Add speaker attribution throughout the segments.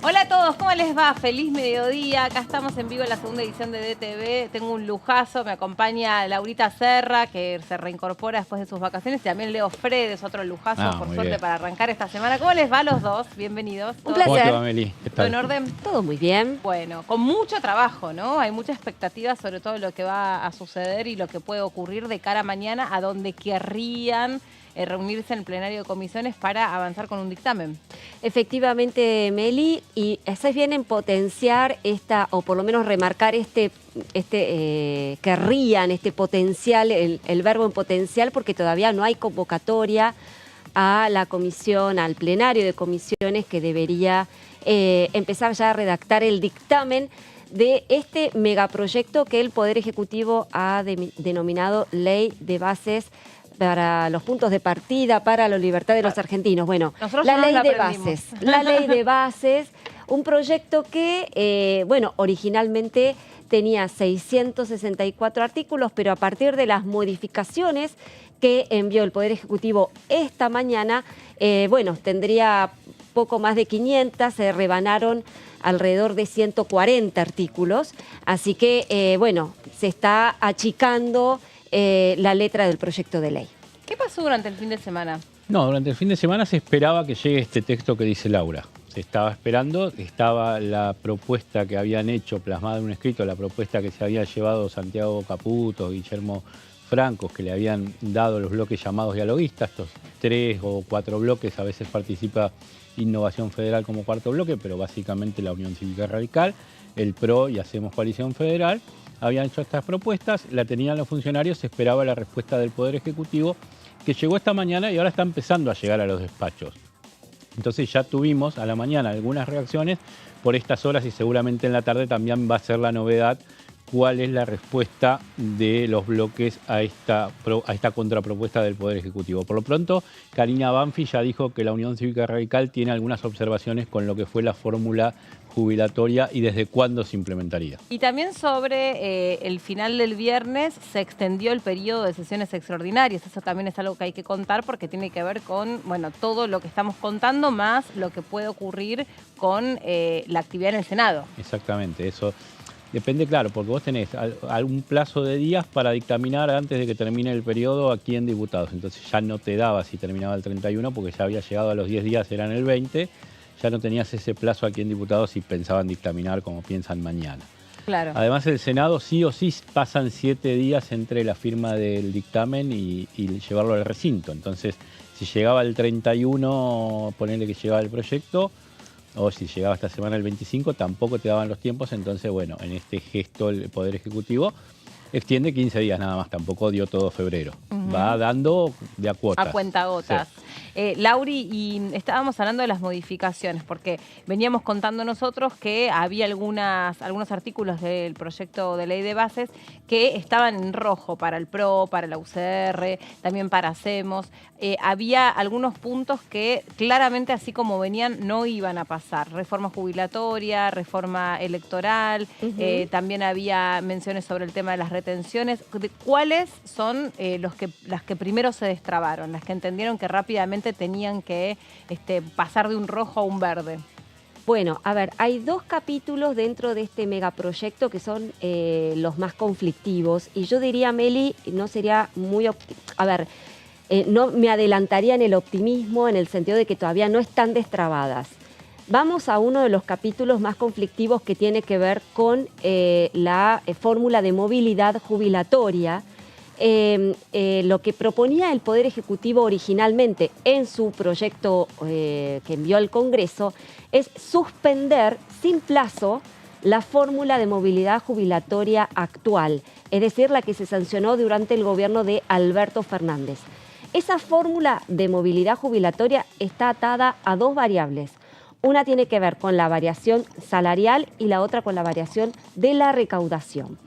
Speaker 1: Hola a todos, ¿cómo les va? Feliz mediodía. Acá estamos en vivo en la segunda edición de DTV. Tengo un lujazo, me acompaña Laurita Serra, que se reincorpora después de sus vacaciones, y también Leo Fredes, otro lujazo, por suerte, para arrancar esta semana. ¿Cómo les va a los dos? Bienvenidos.
Speaker 2: Un placer.
Speaker 3: ¿Cómo te va, Meli? ¿Qué
Speaker 1: ¿Todo
Speaker 3: tal?
Speaker 1: en orden?
Speaker 2: Todo muy bien.
Speaker 1: Bueno, con mucho trabajo, ¿no? Hay mucha expectativa sobre todo lo que va a suceder y lo que puede ocurrir de cara a mañana, a donde querrían reunirse en el plenario de comisiones para avanzar con un dictamen.
Speaker 2: Efectivamente, Meli, y haces bien en potenciar o por lo menos remarcar querrían, este potencial, el verbo en potencial, porque todavía no hay convocatoria a la comisión, al plenario de comisiones que debería empezar ya a redactar el dictamen de este megaproyecto que el Poder Ejecutivo ha denominado Ley de Bases para los puntos de partida, para la libertad de los argentinos. Bueno, la ley de bases, un proyecto que, originalmente tenía 664 artículos, pero a partir de las modificaciones que envió el Poder Ejecutivo esta mañana, tendría poco más de 500, se rebanaron alrededor de 140 artículos, así que, se está achicando la letra del proyecto de ley.
Speaker 1: ¿Qué pasó durante el fin de semana?
Speaker 3: No, durante el fin de semana se esperaba que llegue este texto que dice Laura. Se estaba esperando, estaba la propuesta que habían hecho, plasmada en un escrito, la propuesta que se había llevado Santiago Caputo, Guillermo Francos, que le habían dado los bloques llamados dialoguistas, estos 3 o 4 bloques, a veces participa Innovación Federal como cuarto bloque, pero básicamente la Unión Cívica Radical, el PRO y Hacemos Coalición Federal, habían hecho estas propuestas, la tenían los funcionarios, se esperaba la respuesta del Poder Ejecutivo, que llegó esta mañana y ahora está empezando a llegar a los despachos. Entonces ya tuvimos a la mañana algunas reacciones por estas horas y seguramente en la tarde también va a ser la novedad cuál es la respuesta de los bloques a esta contrapropuesta del Poder Ejecutivo. Por lo pronto, Karina Banfi ya dijo que la Unión Cívica Radical tiene algunas observaciones con lo que fue la fórmula jubilatoria y desde cuándo se implementaría.
Speaker 1: Y también sobre el final del viernes se extendió el periodo de sesiones extraordinarias. Eso también es algo que hay que contar porque tiene que ver con todo lo que estamos contando más lo que puede ocurrir con la actividad en el Senado.
Speaker 3: Exactamente, eso depende, claro, porque vos tenés algún plazo de días para dictaminar antes de que termine el periodo aquí en diputados. Entonces ya no te daba si terminaba el 31 porque ya había llegado a los 10 días, eran el 20. Ya no tenías ese plazo aquí en diputados si pensaban dictaminar como piensan mañana.
Speaker 1: Claro.
Speaker 3: Además, el Senado sí o sí pasan 7 días entre la firma del dictamen y llevarlo al recinto. Entonces, si llegaba el 31, ponerle que llegaba el proyecto, o si llegaba esta semana el 25, tampoco te daban los tiempos. Entonces, en este gesto el Poder Ejecutivo extiende 15 días nada más, tampoco dio todo febrero. Va dando de a cuotas.
Speaker 1: A cuentagotas. Sí. Lauri, y estábamos hablando de las modificaciones, porque veníamos contando nosotros que había algunos artículos del proyecto de ley de bases que estaban en rojo para el PRO, para la UCR, también para Hacemos. Había algunos puntos que claramente, así como venían, no iban a pasar. Reforma jubilatoria, reforma electoral, también había menciones sobre el tema de las retenciones. ¿Cuáles son las que primero se destrabaron, las que entendieron que rápidamente tenían que pasar de un rojo a un verde?
Speaker 2: Bueno, a ver, hay 2 capítulos dentro de este megaproyecto que son los más conflictivos. Y yo diría, Meli, no sería muy... no me adelantaría en el optimismo en el sentido de que todavía no están destrabadas. Vamos a uno de los capítulos más conflictivos que tiene que ver con la fórmula de movilidad jubilatoria. Lo que proponía el Poder Ejecutivo originalmente en su proyecto que envió al Congreso es suspender sin plazo la fórmula de movilidad jubilatoria actual, es decir, la que se sancionó durante el gobierno de Alberto Fernández. Esa fórmula de movilidad jubilatoria está atada a 2 variables. Una tiene que ver con la variación salarial y la otra con la variación de la recaudación.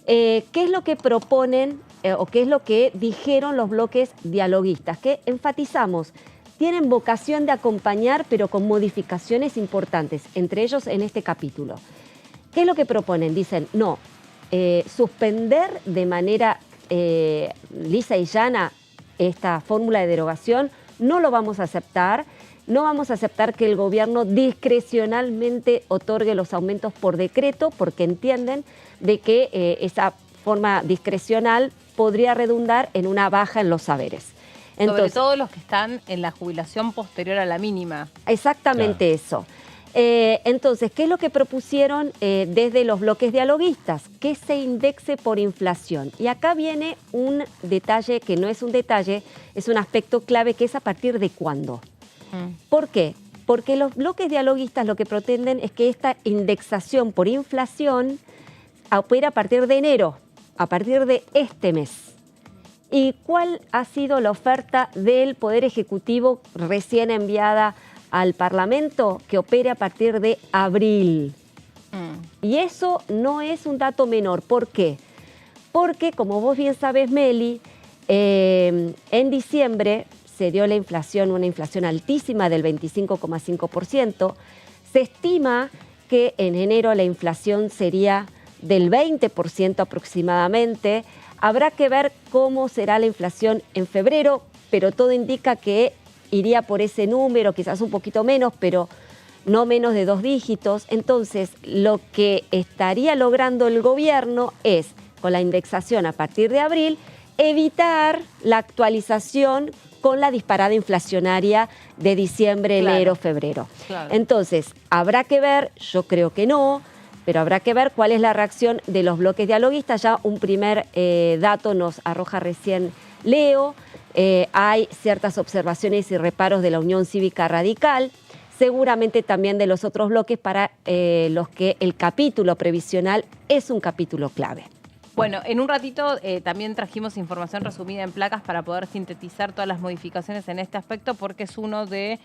Speaker 2: ¿Qué es lo que proponen o qué es lo que dijeron los bloques dialoguistas? Que enfatizamos, tienen vocación de acompañar, pero con modificaciones importantes, entre ellos en este capítulo. ¿Qué es lo que proponen? Dicen, no, suspender de manera lisa y llana esta fórmula de derogación, no lo vamos a aceptar. no vamos a aceptar que el gobierno discrecionalmente otorgue los aumentos por decreto, porque entienden de que esa forma discrecional podría redundar en una baja en los saberes.
Speaker 1: Sobre todo los que están en la jubilación posterior a la mínima.
Speaker 2: Exactamente eso. Entonces, ¿qué es lo que propusieron desde los bloques dialoguistas? Que se indexe por inflación. Y acá viene un detalle que no es un detalle, es un aspecto clave, que es a partir de cuándo. ¿Por qué? Porque los bloques dialoguistas lo que pretenden es que esta indexación por inflación opera a partir de enero, a partir de este mes. ¿Y cuál ha sido la oferta del Poder Ejecutivo recién enviada al Parlamento? Que opere a partir de abril. Y eso no es un dato menor. ¿Por qué? Porque, como vos bien sabés, Meli, en diciembre se dio la inflación, una inflación altísima del 25,5%. Se estima que en enero la inflación sería del 20% aproximadamente. Habrá que ver cómo será la inflación en febrero, pero todo indica que iría por ese número, quizás un poquito menos, pero no menos de 2 dígitos. Entonces, lo que estaría logrando el gobierno es, con la indexación a partir de abril, evitar la actualización con la disparada inflacionaria de diciembre, enero, febrero. Entonces, habrá que ver, yo creo que no, pero habrá que ver cuál es la reacción de los bloques dialoguistas. Ya un primer dato nos arroja recién Leo. Hay ciertas observaciones y reparos de la Unión Cívica Radical, seguramente también de los otros bloques para los que el capítulo previsional es un capítulo clave.
Speaker 1: Bueno, en un ratito también trajimos información resumida en placas para poder sintetizar todas las modificaciones en este aspecto, porque es uno de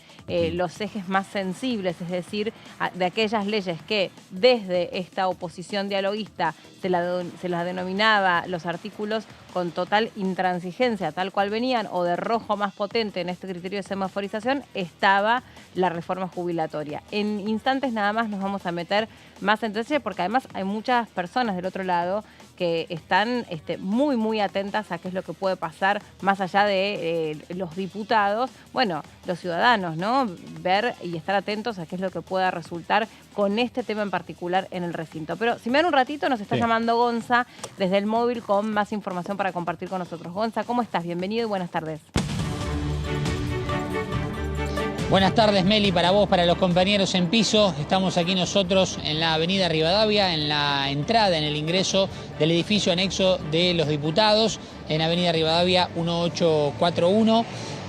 Speaker 1: los ejes más sensibles, es decir, de aquellas leyes que desde esta oposición dialoguista se las denominaba los artículos con total intransigencia, tal cual venían, o de rojo más potente en este criterio de semaforización, estaba la reforma jubilatoria. En instantes nada más nos vamos a meter más en detalle, porque además hay muchas personas del otro lado que están muy, muy atentas a qué es lo que puede pasar más allá de los diputados, bueno, los ciudadanos, ¿no? Ver y estar atentos a qué es lo que pueda resultar con este tema en particular en el recinto. Pero si me dan un ratito, nos está llamando Gonza desde el móvil con más información para compartir con nosotros. Gonza, ¿cómo estás? Bienvenido y buenas tardes.
Speaker 4: Buenas tardes, Meli, para vos, para los compañeros en piso. Estamos aquí nosotros en la avenida Rivadavia, en la entrada, en el ingreso del edificio anexo de los diputados, en avenida Rivadavia 1841,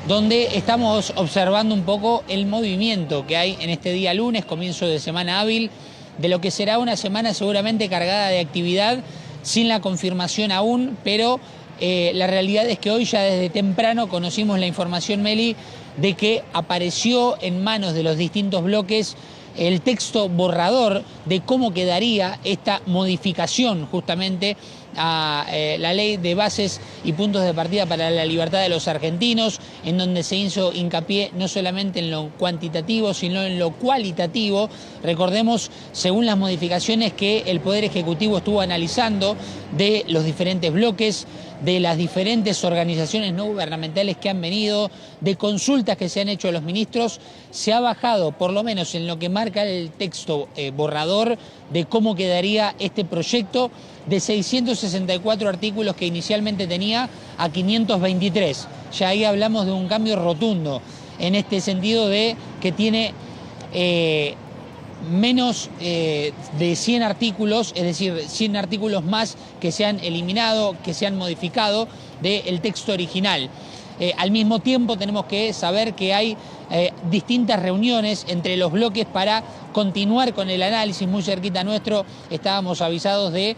Speaker 4: donde estamos observando un poco el movimiento que hay en este día lunes, comienzo de semana hábil, de lo que será una semana seguramente cargada de actividad, sin la confirmación aún, pero la realidad es que hoy ya desde temprano conocimos la información, Meli, de que apareció en manos de los distintos bloques el texto borrador de cómo quedaría esta modificación justamente a la ley de bases y puntos de partida para la libertad de los argentinos, en donde se hizo hincapié no solamente en lo cuantitativo, sino en lo cualitativo. Recordemos, según las modificaciones que el Poder Ejecutivo estuvo analizando de los diferentes bloques, de las diferentes organizaciones no gubernamentales que han venido, de consultas que se han hecho a los ministros, se ha bajado, por lo menos en lo que marca el texto borrador, de cómo quedaría este proyecto, de 664 artículos que inicialmente tenía a 523. Ya ahí hablamos de un cambio rotundo, en este sentido de que tiene menos de 100 artículos, es decir, 100 artículos más que se han eliminado, que se han modificado del texto original. Al mismo tiempo tenemos que saber que hay distintas reuniones entre los bloques para continuar con el análisis. Muy cerquita nuestro estábamos avisados de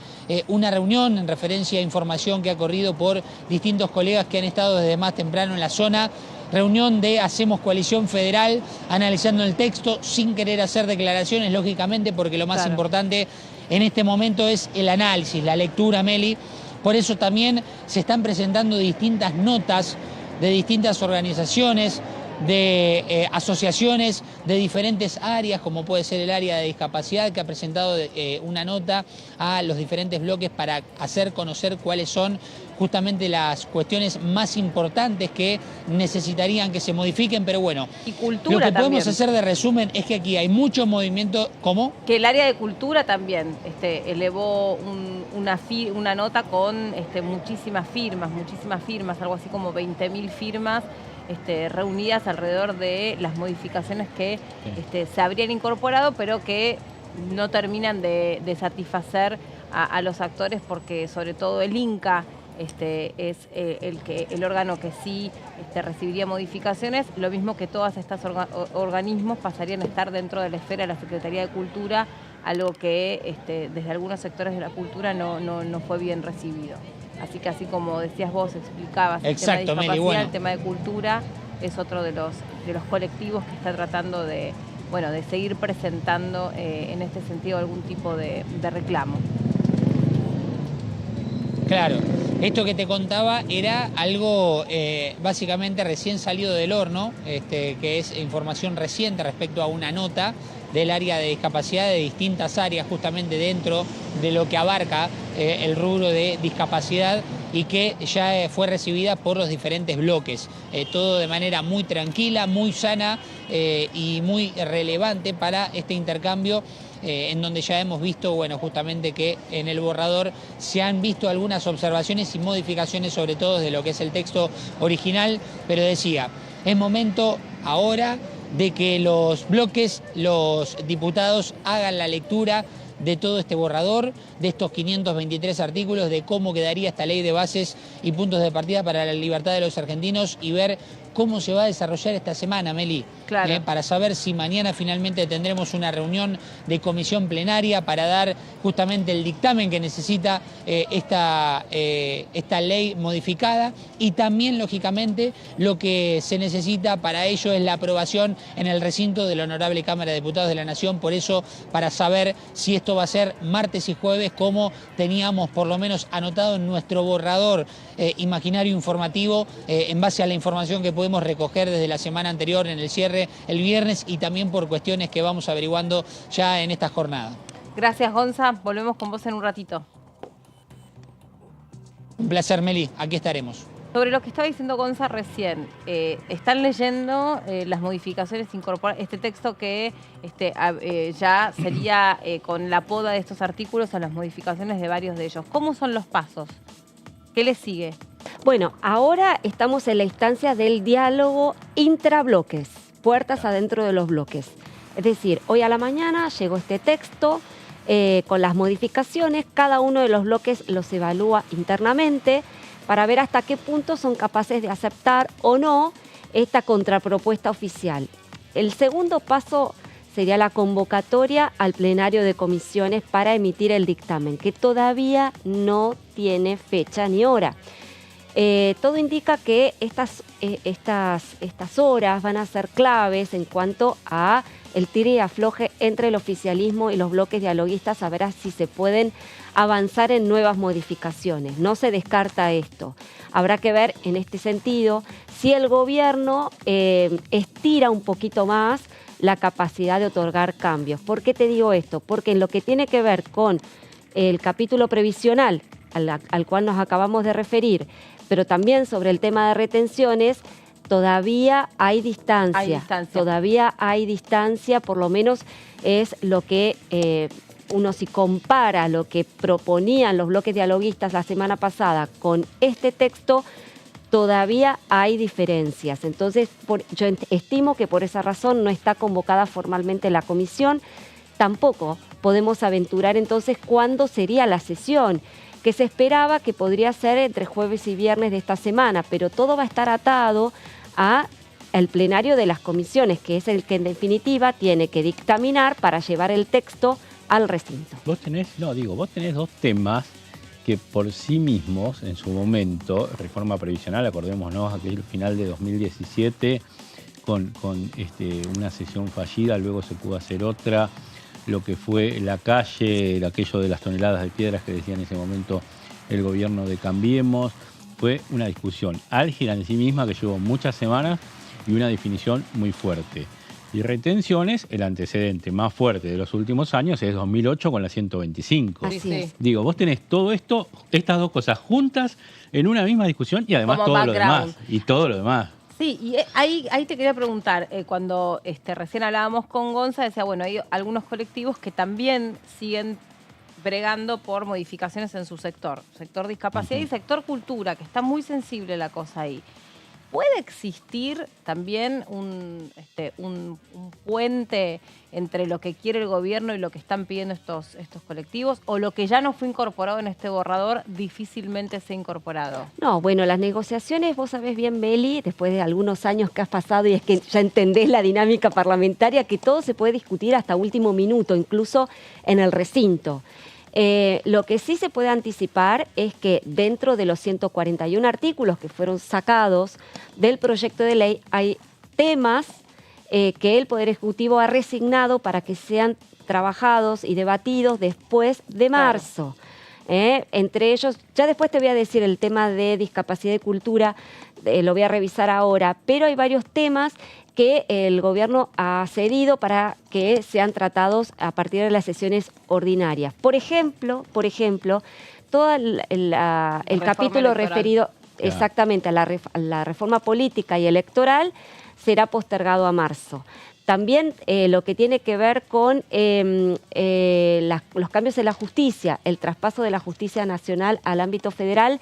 Speaker 4: una reunión en referencia a información que ha corrido por distintos colegas que han estado desde más temprano en la zona. Reunión de Hacemos Coalición Federal, analizando el texto sin querer hacer declaraciones, lógicamente, porque lo más importante en este momento es el análisis, la lectura, Meli. Por eso también se están presentando distintas notas de distintas organizaciones, de asociaciones de diferentes áreas, como puede ser el área de discapacidad, que ha presentado una nota a los diferentes bloques para hacer conocer cuáles son justamente las cuestiones más importantes que necesitarían que se modifiquen, pero bueno,
Speaker 1: y cultura
Speaker 4: lo que podemos
Speaker 1: también.
Speaker 4: hacer de resumen es que aquí hay mucho movimiento. ¿Cómo?
Speaker 1: Que el área de cultura también elevó una nota con muchísimas firmas, algo así como 20.000 firmas reunidas alrededor de las modificaciones que se habrían incorporado, pero que no terminan de satisfacer a los actores, porque sobre todo el INCA es el órgano que sí recibiría modificaciones, lo mismo que todos estos organismos pasarían a estar dentro de la esfera de la Secretaría de Cultura, algo que desde algunos sectores de la cultura no fue bien recibido. Así que así como decías vos, explicabas
Speaker 4: Exacto,
Speaker 1: el tema de discapacidad,
Speaker 4: Meli, bueno.
Speaker 1: el tema de cultura, es otro de los colectivos que está tratando de seguir presentando en este sentido algún tipo de reclamo.
Speaker 4: Claro, esto que te contaba era algo básicamente recién salido del horno, que es información reciente respecto a una nota del área de discapacidad de distintas áreas, justamente dentro de lo que abarca el rubro de discapacidad, y que ya fue recibida por los diferentes bloques. Todo de manera muy tranquila, muy sana y muy relevante para este intercambio, en donde ya hemos visto, bueno, justamente que en el borrador se han visto algunas observaciones y modificaciones, sobre todo de lo que es el texto original, pero decía, es momento ahora de que los bloques, los diputados hagan la lectura de todo este borrador, de estos 523 artículos, de cómo quedaría esta ley de bases y puntos de partida para la libertad de los argentinos, y ver cómo se va a desarrollar esta semana, Meli.
Speaker 1: Claro.
Speaker 4: Para saber si mañana finalmente tendremos una reunión de comisión plenaria para dar justamente el dictamen que necesita esta ley modificada, y también, lógicamente, lo que se necesita para ello es la aprobación en el recinto de la Honorable Cámara de Diputados de la Nación. Por eso, para saber si esto va a ser martes y jueves, como teníamos por lo menos anotado en nuestro borrador imaginario informativo, en base a la información que pudimos recoger desde la semana anterior en el cierre el viernes, y también por cuestiones que vamos averiguando ya en esta jornada.
Speaker 1: Gracias, Gonza. Volvemos con vos en un ratito.
Speaker 4: Un placer, Meli. Aquí estaremos.
Speaker 1: Sobre lo que estaba diciendo Gonza recién, están leyendo las modificaciones incorporadas, este texto que ya sería con la poda de estos artículos a las modificaciones de varios de ellos. ¿Cómo son los pasos? ¿Qué les sigue?
Speaker 2: Bueno, ahora estamos en la instancia del diálogo intrabloques, puertas adentro de los bloques. Es decir, hoy a la mañana llegó este texto con las modificaciones, cada uno de los bloques los evalúa internamente para ver hasta qué punto son capaces de aceptar o no esta contrapropuesta oficial. El segundo paso sería la convocatoria al plenario de comisiones para emitir el dictamen, que todavía no tiene fecha ni hora. Todo indica que estas horas van a ser claves en cuanto a el tire y afloje entre el oficialismo y los bloques dialoguistas, a ver si se pueden avanzar en nuevas modificaciones. No se descarta esto. Habrá que ver en este sentido si el gobierno estira un poquito más la capacidad de otorgar cambios. ¿Por qué te digo esto? Porque en lo que tiene que ver con el capítulo previsional al cual nos acabamos de referir, pero también sobre el tema de retenciones, todavía hay distancia. Todavía hay distancia, por lo menos es lo que uno, si compara lo que proponían los bloques dialoguistas la semana pasada con este texto, todavía hay diferencias. Entonces, yo estimo que por esa razón no está convocada formalmente la comisión. Tampoco podemos aventurar entonces cuándo sería la sesión, que se esperaba que podría ser entre jueves y viernes de esta semana, pero todo va a estar atado al plenario de las comisiones, que es el que en definitiva tiene que dictaminar para llevar el texto al recinto.
Speaker 3: Vos tenés dos temas que por sí mismos, en su momento, reforma previsional, acordémonos, aquel final de 2017, con una sesión fallida, luego se pudo hacer otra, lo que fue la calle, aquello de las toneladas de piedras que decía en ese momento el gobierno de Cambiemos, fue una discusión álgida en sí misma que llevó muchas semanas y una definición muy fuerte. Y retenciones, el antecedente más fuerte de los últimos años es 2008 con la 125.
Speaker 2: Así es.
Speaker 3: Digo, vos tenés todo esto, estas dos cosas juntas en una misma discusión y además
Speaker 1: Como
Speaker 3: todo lo
Speaker 1: background.
Speaker 3: demás. Y todo lo demás.
Speaker 1: Sí, y ahí te quería preguntar, cuando recién hablábamos con Gonza, decía, bueno, hay algunos colectivos que también siguen bregando por modificaciones en su sector discapacidad y sector cultura, que está muy sensible la cosa ahí. ¿Puede existir también un puente entre lo que quiere el gobierno y lo que están pidiendo estos colectivos? ¿O lo que ya no fue incorporado en este borrador difícilmente se ha incorporado?
Speaker 2: No, bueno, las negociaciones, vos sabés bien, Meli, después de algunos años que has pasado y es que ya entendés la dinámica parlamentaria, que todo se puede discutir hasta último minuto, incluso en el recinto. Lo que sí se puede anticipar es que dentro de los 141 artículos que fueron sacados del proyecto de ley hay temas que el Poder Ejecutivo ha resignado para que sean trabajados y debatidos después de marzo. Entre ellos, ya después te voy a decir el tema de discapacidad y cultura, lo voy a revisar ahora, pero hay varios temas que el gobierno ha cedido para que sean tratados a partir de las sesiones ordinarias. Por ejemplo, todo el capítulo
Speaker 1: electoral.
Speaker 2: referido exactamente a la reforma política y electoral será postergado a marzo. También lo que tiene que ver con los cambios en la justicia, el traspaso de la justicia nacional al ámbito federal,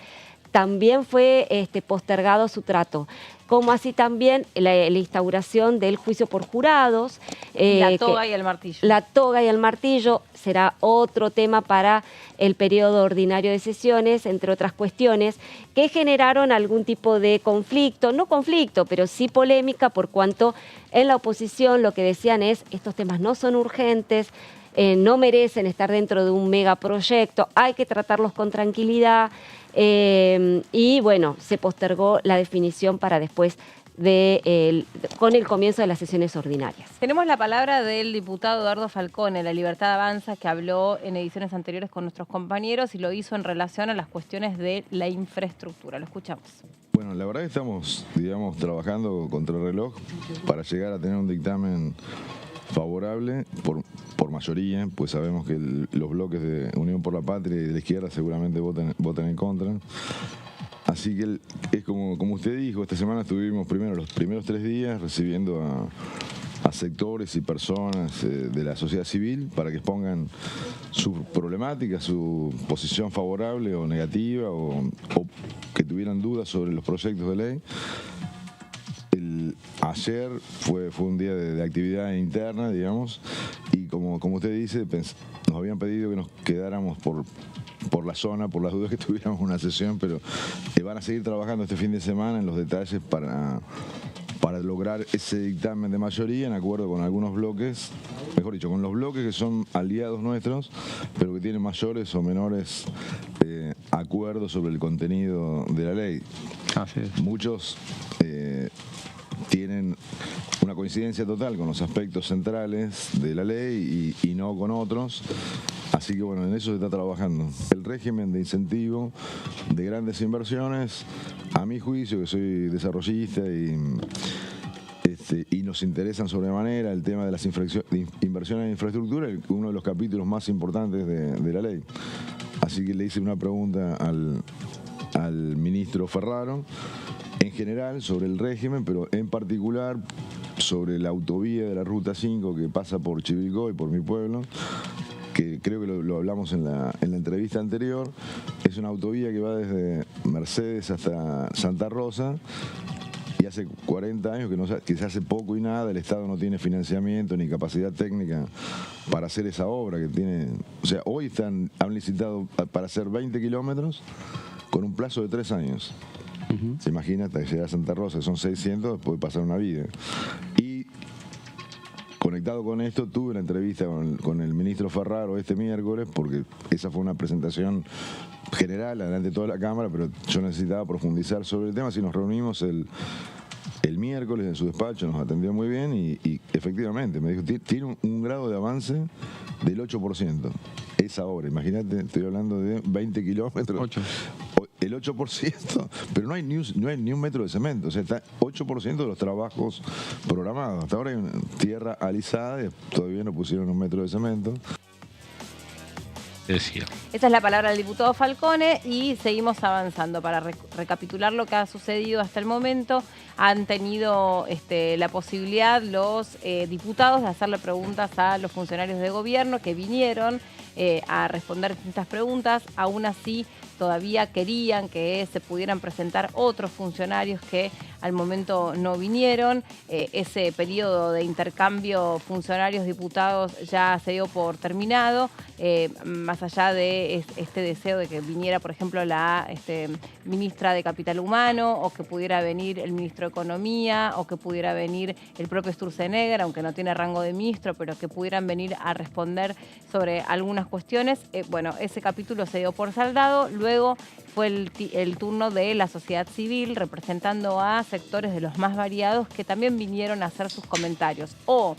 Speaker 2: también fue postergado su trato, como así también la instauración del juicio por jurados.
Speaker 1: La toga y el martillo.
Speaker 2: La toga y el martillo será otro tema para el periodo ordinario de sesiones, entre otras cuestiones, que generaron algún tipo de conflicto, no conflicto, pero sí polémica, por cuanto en la oposición lo que decían es, estos temas no son urgentes, no merecen estar dentro de un megaproyecto, hay que tratarlos con tranquilidad. Y bueno, se postergó la definición para después con el comienzo de las sesiones ordinarias.
Speaker 1: Tenemos la palabra del diputado Eduardo Falcone, La Libertad Avanza, que habló en ediciones anteriores con nuestros compañeros y lo hizo en relación a las cuestiones de la infraestructura. Lo escuchamos.
Speaker 5: Bueno, la verdad que estamos, digamos, trabajando contra el reloj para llegar a tener un dictamen favorable por mayoría, pues sabemos que los bloques de Unión por la Patria y de la izquierda seguramente votan en contra. Así que es como usted dijo, esta semana estuvimos los primeros 3 días recibiendo a sectores y personas de la sociedad civil para que expongan su problemática, su posición favorable o negativa o que tuvieran dudas sobre los proyectos de ley. Ayer fue un día de actividad interna, digamos, y como usted dice, nos habían pedido que nos quedáramos por la zona, por las dudas que tuviéramos una sesión, pero van a seguir trabajando este fin de semana en los detalles para lograr ese dictamen de mayoría en acuerdo con algunos bloques, mejor dicho, con los bloques que son aliados nuestros, pero que tienen mayores o menores acuerdos sobre el contenido de la ley.
Speaker 3: Así es.
Speaker 5: Muchos tienen una coincidencia total con los aspectos centrales de la ley y no con otros. Así que bueno, en eso se está trabajando. El régimen de incentivo de grandes inversiones, a mi juicio, que soy desarrollista y nos interesan sobremanera el tema de las inversiones en infraestructura, uno de los capítulos más importantes de la ley. Así que le hice una pregunta al ministro Ferraro, en general sobre el régimen, pero en particular sobre la autovía de la Ruta 5 que pasa por Chivilcoy, por mi pueblo, que creo que lo hablamos en la entrevista anterior. Es una autovía que va desde Mercedes hasta Santa Rosa y hace 40 años que se hace poco y nada. El Estado no tiene financiamiento ni capacidad técnica para hacer esa obra que tiene. O sea, hoy han licitado para hacer 20 kilómetros con un plazo de 3 años. Se imagina hasta que llegar a Santa Rosa, que son 600, puede pasar una vida. Y conectado con esto, tuve una entrevista con el ministro Ferraro este miércoles, porque esa fue una presentación general delante de toda la Cámara, pero yo necesitaba profundizar sobre el tema, así nos reunimos el miércoles en su despacho, nos atendió muy bien y efectivamente me dijo, tiene un grado de avance del 8%. Esa obra, imagínate, estoy hablando de 20 kilómetros. el 8%, pero no hay ni un metro de cemento, o sea, está 8% de los trabajos programados. Hasta ahora hay una tierra alisada y todavía no pusieron un metro de cemento.
Speaker 3: Decía.
Speaker 1: Esa es la palabra del diputado Falcone y seguimos avanzando. Para recapitular lo que ha sucedido hasta el momento, han tenido la posibilidad los diputados de hacerle preguntas a los funcionarios de gobierno que vinieron a responder distintas preguntas. Aún así, todavía querían que se pudieran presentar otros funcionarios que al momento no vinieron. Ese periodo de intercambio funcionarios-diputados ya se dio por terminado, más allá de este deseo de que viniera, por ejemplo, la ministra de Capital Humano, o que pudiera venir el ministro de Economía, o que pudiera venir el propio Sturzenegger, aunque no tiene rango de ministro, pero que pudieran venir a responder sobre algunas cuestiones. Bueno, ese capítulo se dio por saldado. Luego fue el turno de la sociedad civil, representando a sectores de los más variados que también vinieron a hacer sus comentarios o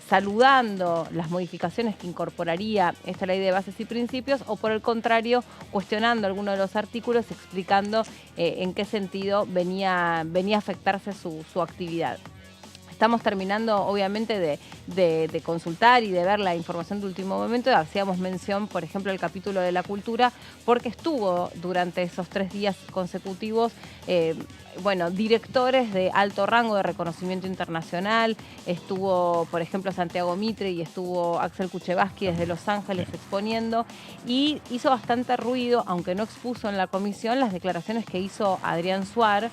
Speaker 1: saludando las modificaciones que incorporaría esta ley de bases y principios, o por el contrario, cuestionando algunos de los artículos, explicando en qué sentido venía a afectarse su actividad. Estamos terminando, obviamente, de consultar y de ver la información de último momento. Hacíamos mención, por ejemplo, del capítulo de la cultura, porque estuvo durante esos 3 días consecutivos directores de alto rango de reconocimiento internacional. Estuvo, por ejemplo, Santiago Mitre y estuvo Axel Kuchevaski desde Los Ángeles exponiendo, y hizo bastante ruido, aunque no expuso en la comisión, las declaraciones que hizo Adrián Suar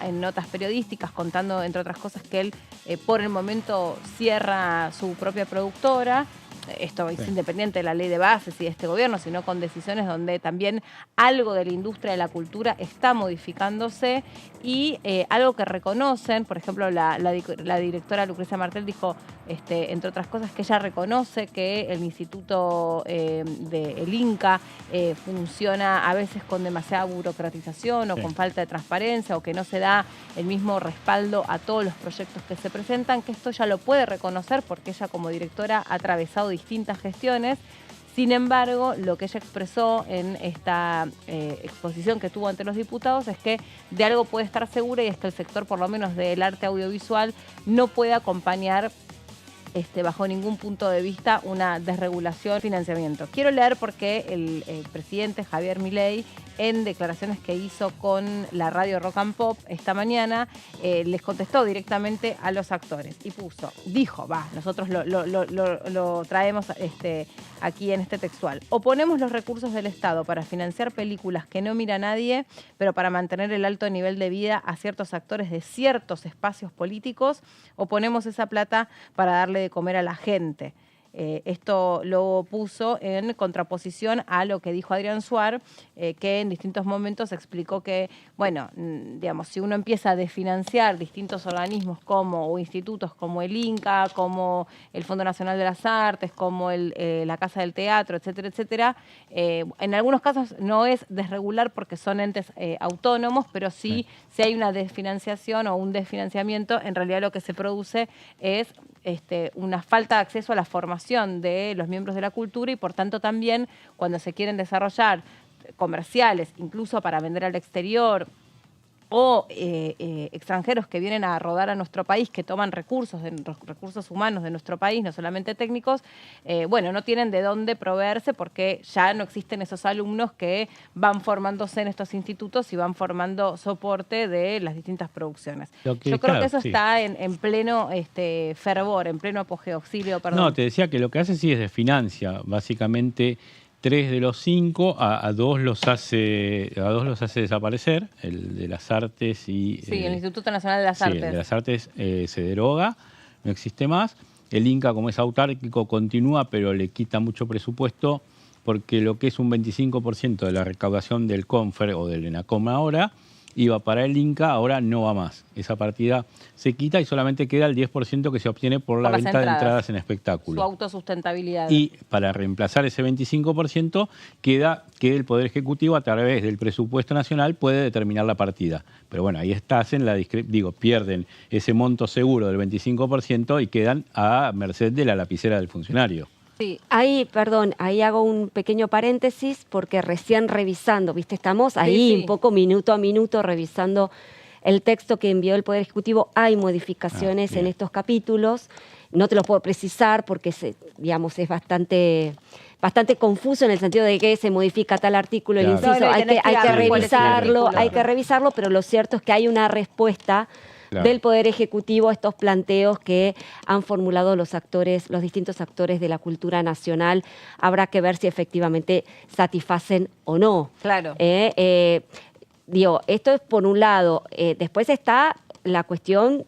Speaker 1: en notas periodísticas, contando, entre otras cosas, que él por el momento cierra su propia productora. Esto es independiente de la ley de bases y de este gobierno, sino con decisiones donde también algo de la industria de la cultura está modificándose, y algo que reconocen, por ejemplo, la directora Lucrecia Martel dijo, entre otras cosas, que ella reconoce que el instituto del Inca funciona a veces con demasiada burocratización o con falta de transparencia, o que no se da el mismo respaldo a todos los proyectos que se presentan, que esto ella lo puede reconocer porque ella, como directora, ha atravesado distintas gestiones. Sin embargo, lo que ella expresó en esta exposición que tuvo ante los diputados es que de algo puede estar segura, y es que el sector, por lo menos del arte audiovisual, no puede acompañar bajo ningún punto de vista una desregulación, financiamiento. Quiero leer porque el presidente Javier Milei, en declaraciones que hizo con la radio Rock and Pop esta mañana, les contestó directamente a los actores y nosotros lo traemos aquí en este textual: oponemos los recursos del Estado para financiar películas que no mira nadie, pero para mantener el alto nivel de vida a ciertos actores de ciertos espacios políticos, oponemos esa plata para darle de comer a la gente. Esto lo puso en contraposición a lo que dijo Adrián Suar, que en distintos momentos explicó que, si uno empieza a desfinanciar distintos organismos o institutos como el Inca, como el Fondo Nacional de las Artes, como la Casa del Teatro, etcétera, etcétera, en algunos casos no es desregular porque son entes autónomos, pero si hay una desfinanciación o un desfinanciamiento, en realidad lo que se produce es una falta de acceso a la formación de los miembros de la cultura, y por tanto también cuando se quieren desarrollar comerciales, incluso para vender al exterior, o extranjeros que vienen a rodar a nuestro país, que toman recursos humanos de nuestro país, no solamente técnicos, no tienen de dónde proveerse porque ya no existen esos alumnos que van formándose en estos institutos y van formando soporte de las distintas producciones. Yo creo que eso está en pleno fervor, en pleno apogeo. Auxilio, perdón.
Speaker 3: No, te decía que lo que hace sí es desfinancia, básicamente. 3 de los 5, a 2 los hace desaparecer, el de las artes y...
Speaker 1: Sí, el Instituto Nacional de las Artes.
Speaker 3: Sí, el de las artes se deroga, no existe más. El Inca, como es autárquico, continúa, pero le quita mucho presupuesto, porque lo que es un 25% de la recaudación del CONFER o del ENACOM ahora, iba para el Inca, ahora no va más. Esa partida se quita y solamente queda el 10% que se obtiene por la venta de entradas en espectáculo.
Speaker 1: Su autosustentabilidad.
Speaker 3: Y para reemplazar ese 25% queda que el Poder Ejecutivo, a través del presupuesto nacional, puede determinar la partida. Pero bueno, ahí pierden ese monto seguro del 25% y quedan a merced de la lapicera del funcionario.
Speaker 1: Sí.
Speaker 2: Ahí hago un pequeño paréntesis porque recién revisando, ¿viste? Estamos ahí
Speaker 1: Sí.
Speaker 2: un poco minuto a minuto revisando el texto que envió el Poder Ejecutivo. Hay modificaciones en
Speaker 3: bien.
Speaker 2: estos capítulos. No te lo puedo precisar porque digamos, es bastante confuso en el sentido de que se modifica tal artículo, el
Speaker 3: Claro.
Speaker 2: inciso.
Speaker 1: No,
Speaker 2: Hay
Speaker 1: tenés
Speaker 2: que
Speaker 1: que
Speaker 3: ver cuál es el
Speaker 1: artículo.
Speaker 2: hay que revisarlo, pero lo cierto es que hay una respuesta
Speaker 3: Claro.
Speaker 2: del Poder Ejecutivo a estos planteos que han formulado los distintos actores de la cultura nacional. Habrá que ver si efectivamente satisfacen o no.
Speaker 1: Claro.
Speaker 2: Esto es por un lado. Después está la cuestión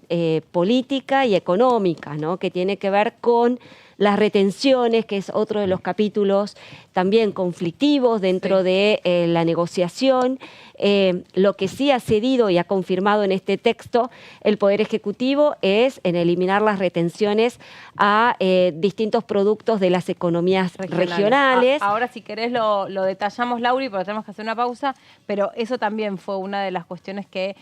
Speaker 2: política y económica, ¿no? Que tiene que ver con las retenciones, que es otro de los capítulos también conflictivos dentro de la negociación. Lo que sí ha cedido y ha confirmado en este texto el Poder Ejecutivo es en eliminar las retenciones a distintos productos de las economías regionales.
Speaker 1: Ahora, si querés, lo detallamos, Lauri, porque tenemos que hacer una pausa, pero eso también fue una de las cuestiones que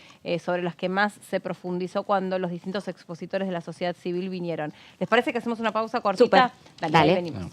Speaker 1: sobre las que más se profundizó cuando los distintos expositores de la sociedad civil vinieron. ¿Les parece que hacemos una pausa cortita?
Speaker 2: Súper.
Speaker 1: Dale,
Speaker 2: Dale.
Speaker 1: ahí venimos.
Speaker 3: No.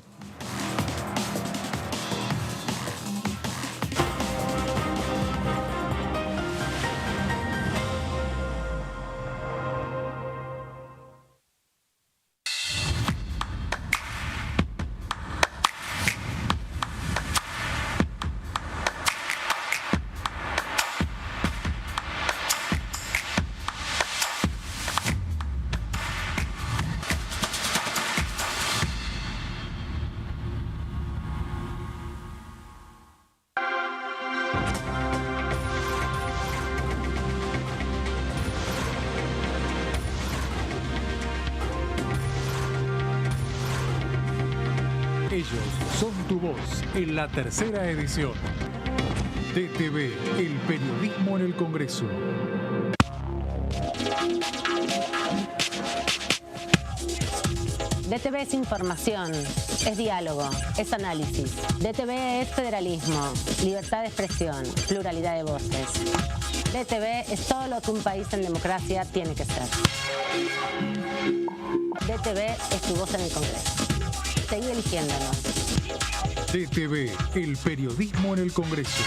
Speaker 6: Ellos son tu voz en la tercera edición. DTV, el periodismo en el Congreso.
Speaker 7: DTV es información, es diálogo, es análisis. DTV es federalismo, libertad de expresión, pluralidad de voces. DTV es todo lo que un país en democracia tiene que ser. DTV es tu voz en el Congreso. Seguí eligiéndonos.
Speaker 6: DTV, el periodismo en el Congreso.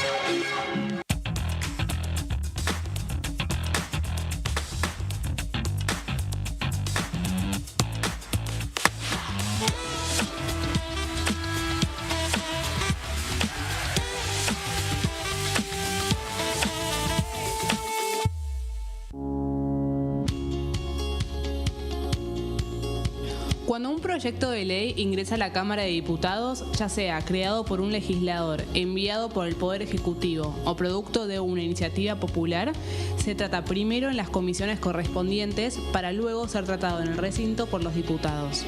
Speaker 8: Cuando un proyecto de ley ingresa a la Cámara de Diputados, ya sea creado por un legislador, enviado por el Poder Ejecutivo o producto de una iniciativa popular, se trata primero en las comisiones correspondientes para luego ser tratado en el recinto por los diputados.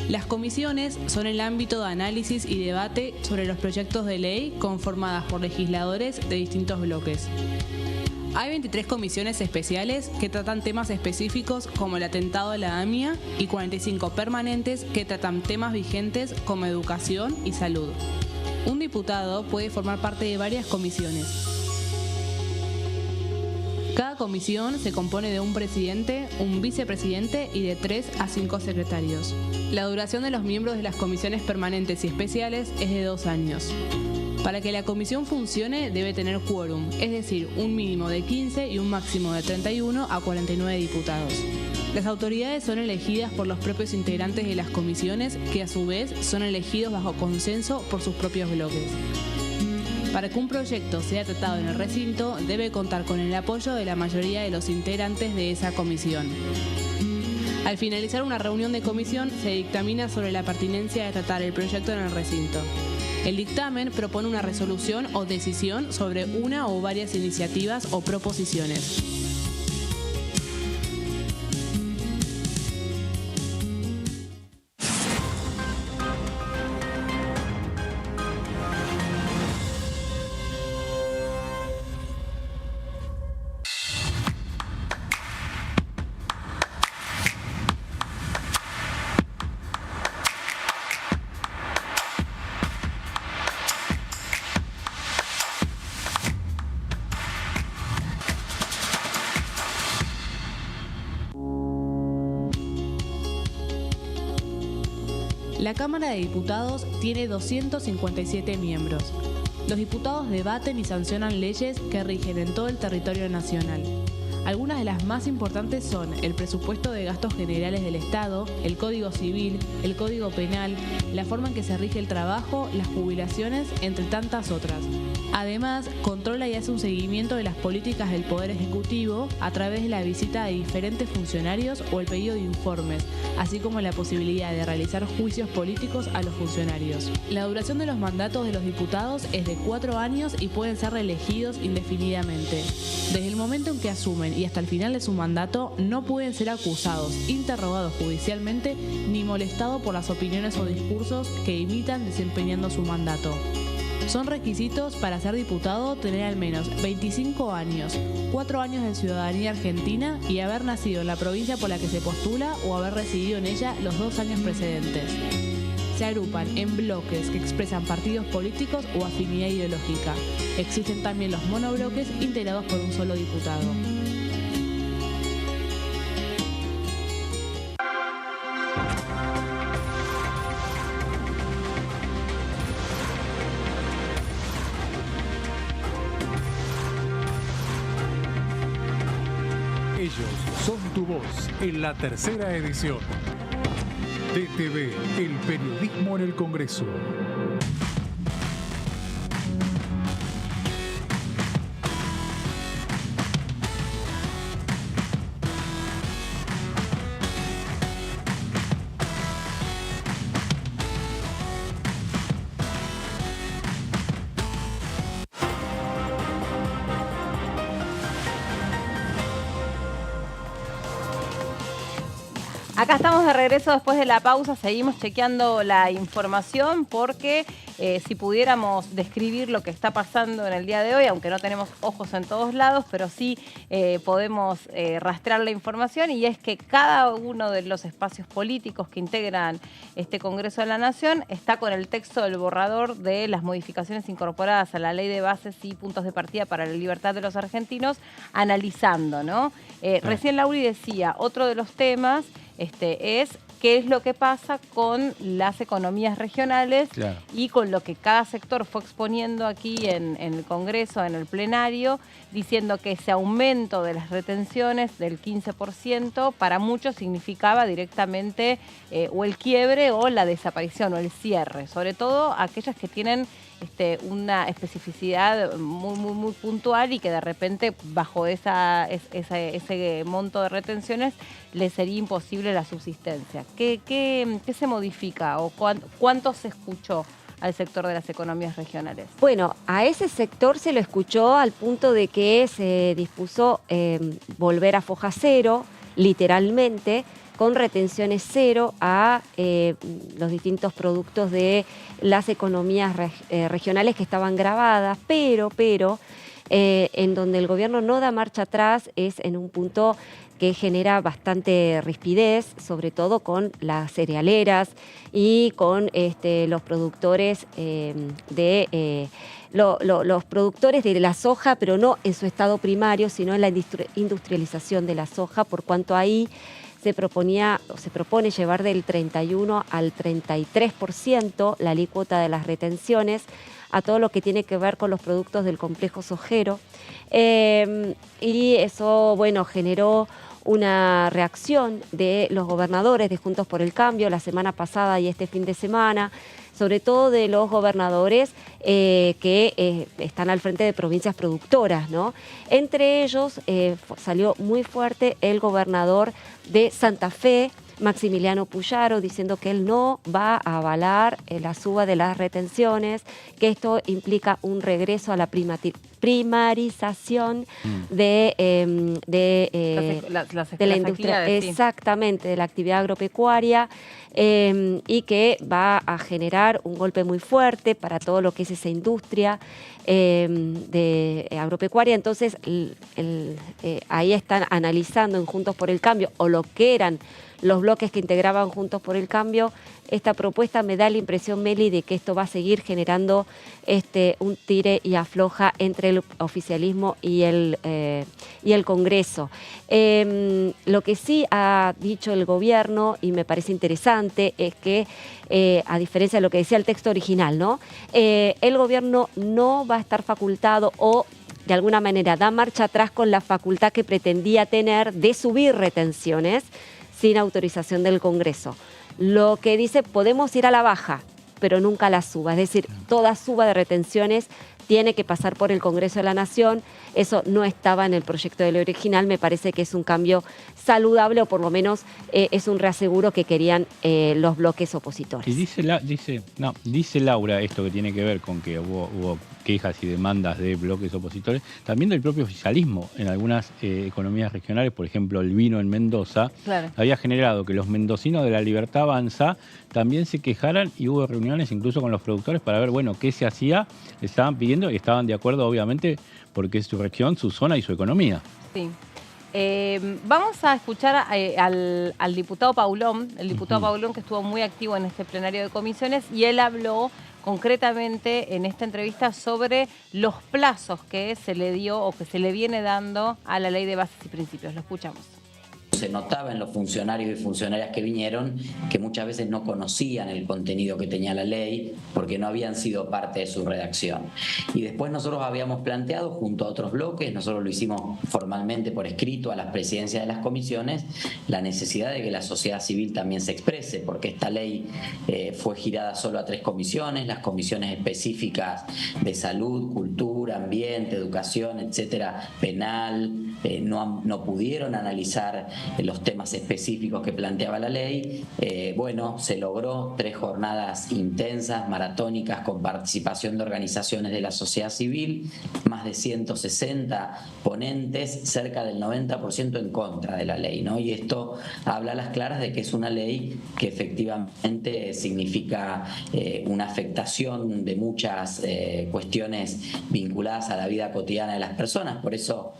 Speaker 8: Las comisiones son el ámbito de análisis y debate sobre los proyectos de ley conformadas por legisladores de distintos bloques. Hay 23 comisiones especiales que tratan temas específicos como el atentado a la AMIA y 45 permanentes que tratan temas vigentes como educación y salud. Un diputado puede formar parte de varias comisiones. Cada comisión se compone de un presidente, un vicepresidente y de 3 a 5 secretarios. La duración de los miembros de las comisiones permanentes y especiales es de 2 años. Para que la comisión funcione debe tener quórum, es decir, un mínimo de 15 y un máximo de 31 a 49 diputados. Las autoridades son elegidas por los propios integrantes de las comisiones, que a su vez son elegidos bajo consenso por sus propios bloques. Para que un proyecto sea tratado en el recinto, debe contar con el apoyo de la mayoría de los integrantes de esa comisión. Al finalizar una reunión de comisión, se dictamina sobre la pertinencia de tratar el proyecto en el recinto. El dictamen propone una resolución o decisión sobre una o varias iniciativas o proposiciones. La Cámara de Diputados tiene 257 miembros. Los diputados debaten y sancionan leyes que rigen en todo el territorio nacional. Algunas de las más importantes son el presupuesto de gastos generales del Estado, el Código Civil, el Código Penal, la forma en que se rige el trabajo, las jubilaciones, entre tantas otras. Además, controla y hace un seguimiento de las políticas del Poder Ejecutivo a través de la visita de diferentes funcionarios o el pedido de informes, así como la posibilidad de realizar juicios políticos a los funcionarios. La duración de los mandatos de los diputados es de 4 años y pueden ser reelegidos indefinidamente. Desde el momento en que asumen y hasta el final de su mandato, no pueden ser acusados, interrogados judicialmente, ni molestados por las opiniones o discursos que imitan desempeñando su mandato. Son requisitos para ser diputado tener al menos 25 años, 4 años de ciudadanía argentina y haber nacido en la provincia por la que se postula o haber residido en ella los 2 años precedentes. Se agrupan en bloques que expresan partidos políticos o afinidad ideológica. Existen también los monobloques integrados por un solo diputado.
Speaker 6: Ellos son tu voz en la tercera edición. DTV, el periodismo en el Congreso.
Speaker 1: Acá estamos de regreso después de la pausa, seguimos chequeando la información porque si pudiéramos describir lo que está pasando en el día de hoy, aunque no tenemos ojos en todos lados, pero sí podemos rastrear la información, y es que cada uno de los espacios políticos que integran este Congreso de la Nación está con el texto del borrador de las modificaciones incorporadas a la Ley de Bases y Puntos de Partida para la Libertad de los Argentinos, analizando, ¿no? Recién Lauri decía, otro de los temas es qué es lo que pasa con las economías regionales, claro, y con lo que cada sector fue exponiendo aquí en el Congreso, en el plenario, diciendo que ese aumento de las retenciones del 15% para muchos significaba directamente o el quiebre o la desaparición o el cierre, sobre todo aquellas que tienen una especificidad muy puntual y que de repente bajo ese monto de retenciones les sería imposible la subsistencia. ¿Qué se modifica o cuánto se escuchó al sector de las economías regionales?
Speaker 2: Bueno, a ese sector se lo escuchó al punto de que se dispuso volver a foja cero, literalmente, con retenciones cero a los distintos productos de las economías regionales que estaban grabadas, pero en donde el gobierno no da marcha atrás es en un punto que genera bastante rispidez, sobre todo con las cerealeras y con los productores los productores de la soja, pero no en su estado primario, sino en la industrialización de la soja, por cuanto ahí se propone llevar del 31 al 33% la alícuota de las retenciones a todo lo que tiene que ver con los productos del complejo sojero. Y eso, bueno, generó una reacción de los gobernadores de Juntos por el Cambio la semana pasada y este fin de semana, sobre todo de los gobernadores que están al frente de provincias productoras, ¿no? Entre ellos salió muy fuerte el gobernador de Santa Fe, Maximiliano Puyaro, diciendo que él no va a avalar la suba de las retenciones, que esto implica un regreso a la primarización de la industria, exactamente, de la actividad agropecuaria, y que va a generar un golpe muy fuerte para todo lo que es esa industria de agropecuaria. Entonces ahí están analizando en Juntos por el Cambio, o lo que eran los bloques que integraban Juntos por el Cambio, esta propuesta me da la impresión, Meli, de que esto va a seguir generando un tire y afloja entre el oficialismo y el Congreso. Lo que sí ha dicho el gobierno, y me parece interesante, es que, a diferencia de lo que decía el texto original, ¿no? El gobierno no va a estar facultado o de alguna manera da marcha atrás con la facultad que pretendía tener de subir retenciones sin autorización del Congreso. Lo que dice, podemos ir a la baja, pero nunca a la suba. Es decir, toda suba de retenciones tiene que pasar por el Congreso de la Nación. Eso no estaba en el proyecto de ley original. Me parece que es un cambio saludable, o por lo menos es un reaseguro que querían los bloques opositores.
Speaker 3: Y dice Laura esto que tiene que ver con que hubo quejas y demandas de bloques opositores, también del propio oficialismo en algunas economías regionales. Por ejemplo, el vino en Mendoza, claro, había generado que los mendocinos de la Libertad Avanza también se quejaran, y hubo reuniones incluso con los productores para ver, bueno, qué se hacía. Estaban pidiendo y estaban de acuerdo, obviamente, porque es su región, su zona y su economía. Sí.
Speaker 1: Vamos a escuchar al diputado Paulón, Paulón, que estuvo muy activo en este plenario de comisiones, y él habló concretamente en esta entrevista sobre los plazos que se le dio o que se le viene dando a la Ley de Bases y Principios. Lo escuchamos.
Speaker 9: Se notaba en los funcionarios y funcionarias que vinieron que muchas veces no conocían el contenido que tenía la ley porque no habían sido parte de su redacción. Y después nosotros habíamos planteado junto a otros bloques, nosotros lo hicimos formalmente por escrito a las presidencias de las comisiones, la necesidad de que la sociedad civil también se exprese, porque esta ley fue girada solo a 3 comisiones, las comisiones específicas de salud, cultura, ambiente, educación, etcétera, penal, no pudieron analizar los temas específicos que planteaba la ley. Bueno, se logró 3 jornadas intensas, maratónicas, con participación de organizaciones de la sociedad civil, más de 160 ponentes, cerca del 90% en contra de la ley, ¿no? Y esto habla a las claras de que es una ley que efectivamente significa una afectación de muchas cuestiones vinculadas a la vida cotidiana de las personas. Por eso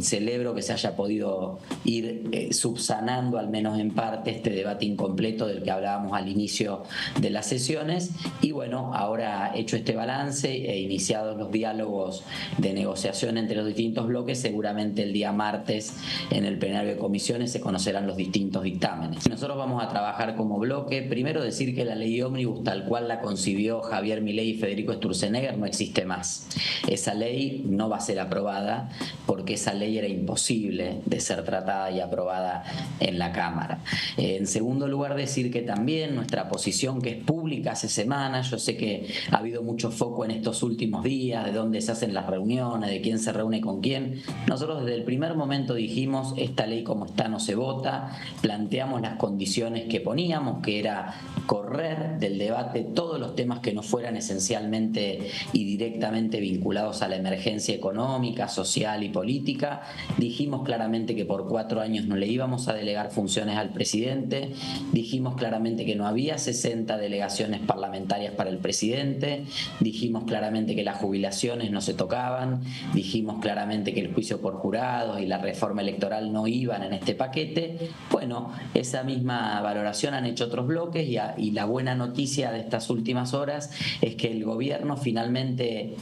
Speaker 9: celebro que se haya podido ir subsanando, al menos en parte, este debate incompleto del que hablábamos al inicio de las sesiones. Y bueno, ahora hecho este balance e iniciados los diálogos de negociación entre los distintos bloques, seguramente el día martes en el plenario de comisiones se conocerán los distintos dictámenes. Nosotros vamos a trabajar como bloque. Primero, decir que la ley ómnibus, tal cual la concibió Javier Milei y Federico Sturzenegger, no existe más. Esa ley no va a ser aprobada porque esa ley era imposible de ser tratada y aprobada en la Cámara. En segundo lugar, decir que también nuestra posición, que es pública hace semanas, yo sé que ha habido mucho foco en estos últimos días de dónde se hacen las reuniones, de quién se reúne con quién. Nosotros desde el primer momento dijimos, esta ley como está no se vota, planteamos las condiciones que poníamos, que era correr del debate todos los temas que no fueran esencialmente y directamente vinculados a la emergencia económica, social y política. Dijimos claramente que por 4 años no le íbamos a delegar funciones al presidente, dijimos claramente que no había 60 delegaciones parlamentarias para el presidente, dijimos claramente que las jubilaciones no se tocaban, dijimos claramente que el juicio por jurados y la reforma electoral no iban en este paquete. Bueno, esa misma valoración han hecho otros bloques y la buena noticia de estas últimas horas es que el gobierno finalmente,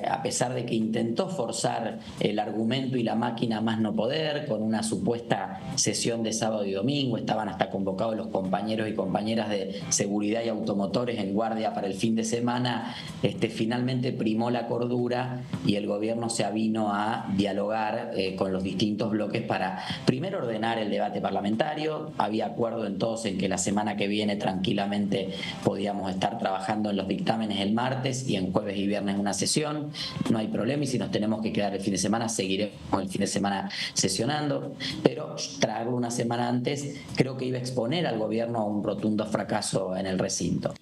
Speaker 9: a pesar de que intentó forzar el argumento y la máquina más no poder, con una supuesta sesión de sábado y domingo, estaban hasta convocados los compañeros y compañeras de seguridad y automotores en guardia para el fin de semana, finalmente primó la cordura y el gobierno se avino a dialogar con los distintos bloques para primero ordenar el debate parlamentario. Había acuerdo en todos en que la semana que viene tranquilamente podíamos estar trabajando en los dictámenes el martes y en jueves y viernes una sesión, no hay problema, y si nos tenemos que quedar el fin de semana seguiremos el fin de semana sesionando, pero traerlo una semana antes creo que iba a exponer al gobierno a un rotundo fracaso en el recinto.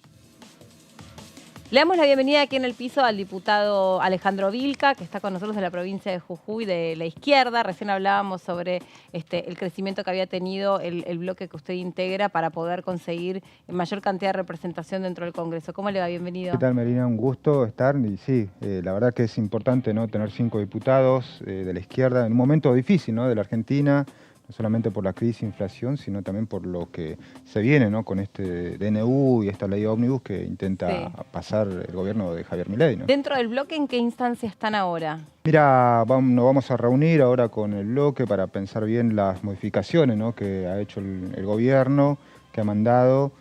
Speaker 1: Le damos la bienvenida aquí en el piso al diputado Alejandro Vilca, que está con nosotros de la provincia de Jujuy, de la izquierda. Recién hablábamos sobre el crecimiento que había tenido el bloque que usted integra para poder conseguir mayor cantidad de representación dentro del Congreso. ¿Cómo le va? Bienvenido.
Speaker 10: ¿Qué tal, Melina? Un gusto estar. Y sí, la verdad que es importante, ¿no?, tener 5 diputados de la izquierda en un momento difícil, ¿no?, de la Argentina. no solamente por la crisis e inflación, sino también por lo que se viene, ¿no? Con este DNU y esta ley ómnibus que intenta pasar el gobierno de Javier Milei, ¿no?
Speaker 1: Dentro del bloque, ¿en qué instancia están ahora?
Speaker 10: Mira, nos vamos a reunir ahora con el bloque para pensar bien las modificaciones, ¿no? Que ha hecho el gobierno, que ha mandado.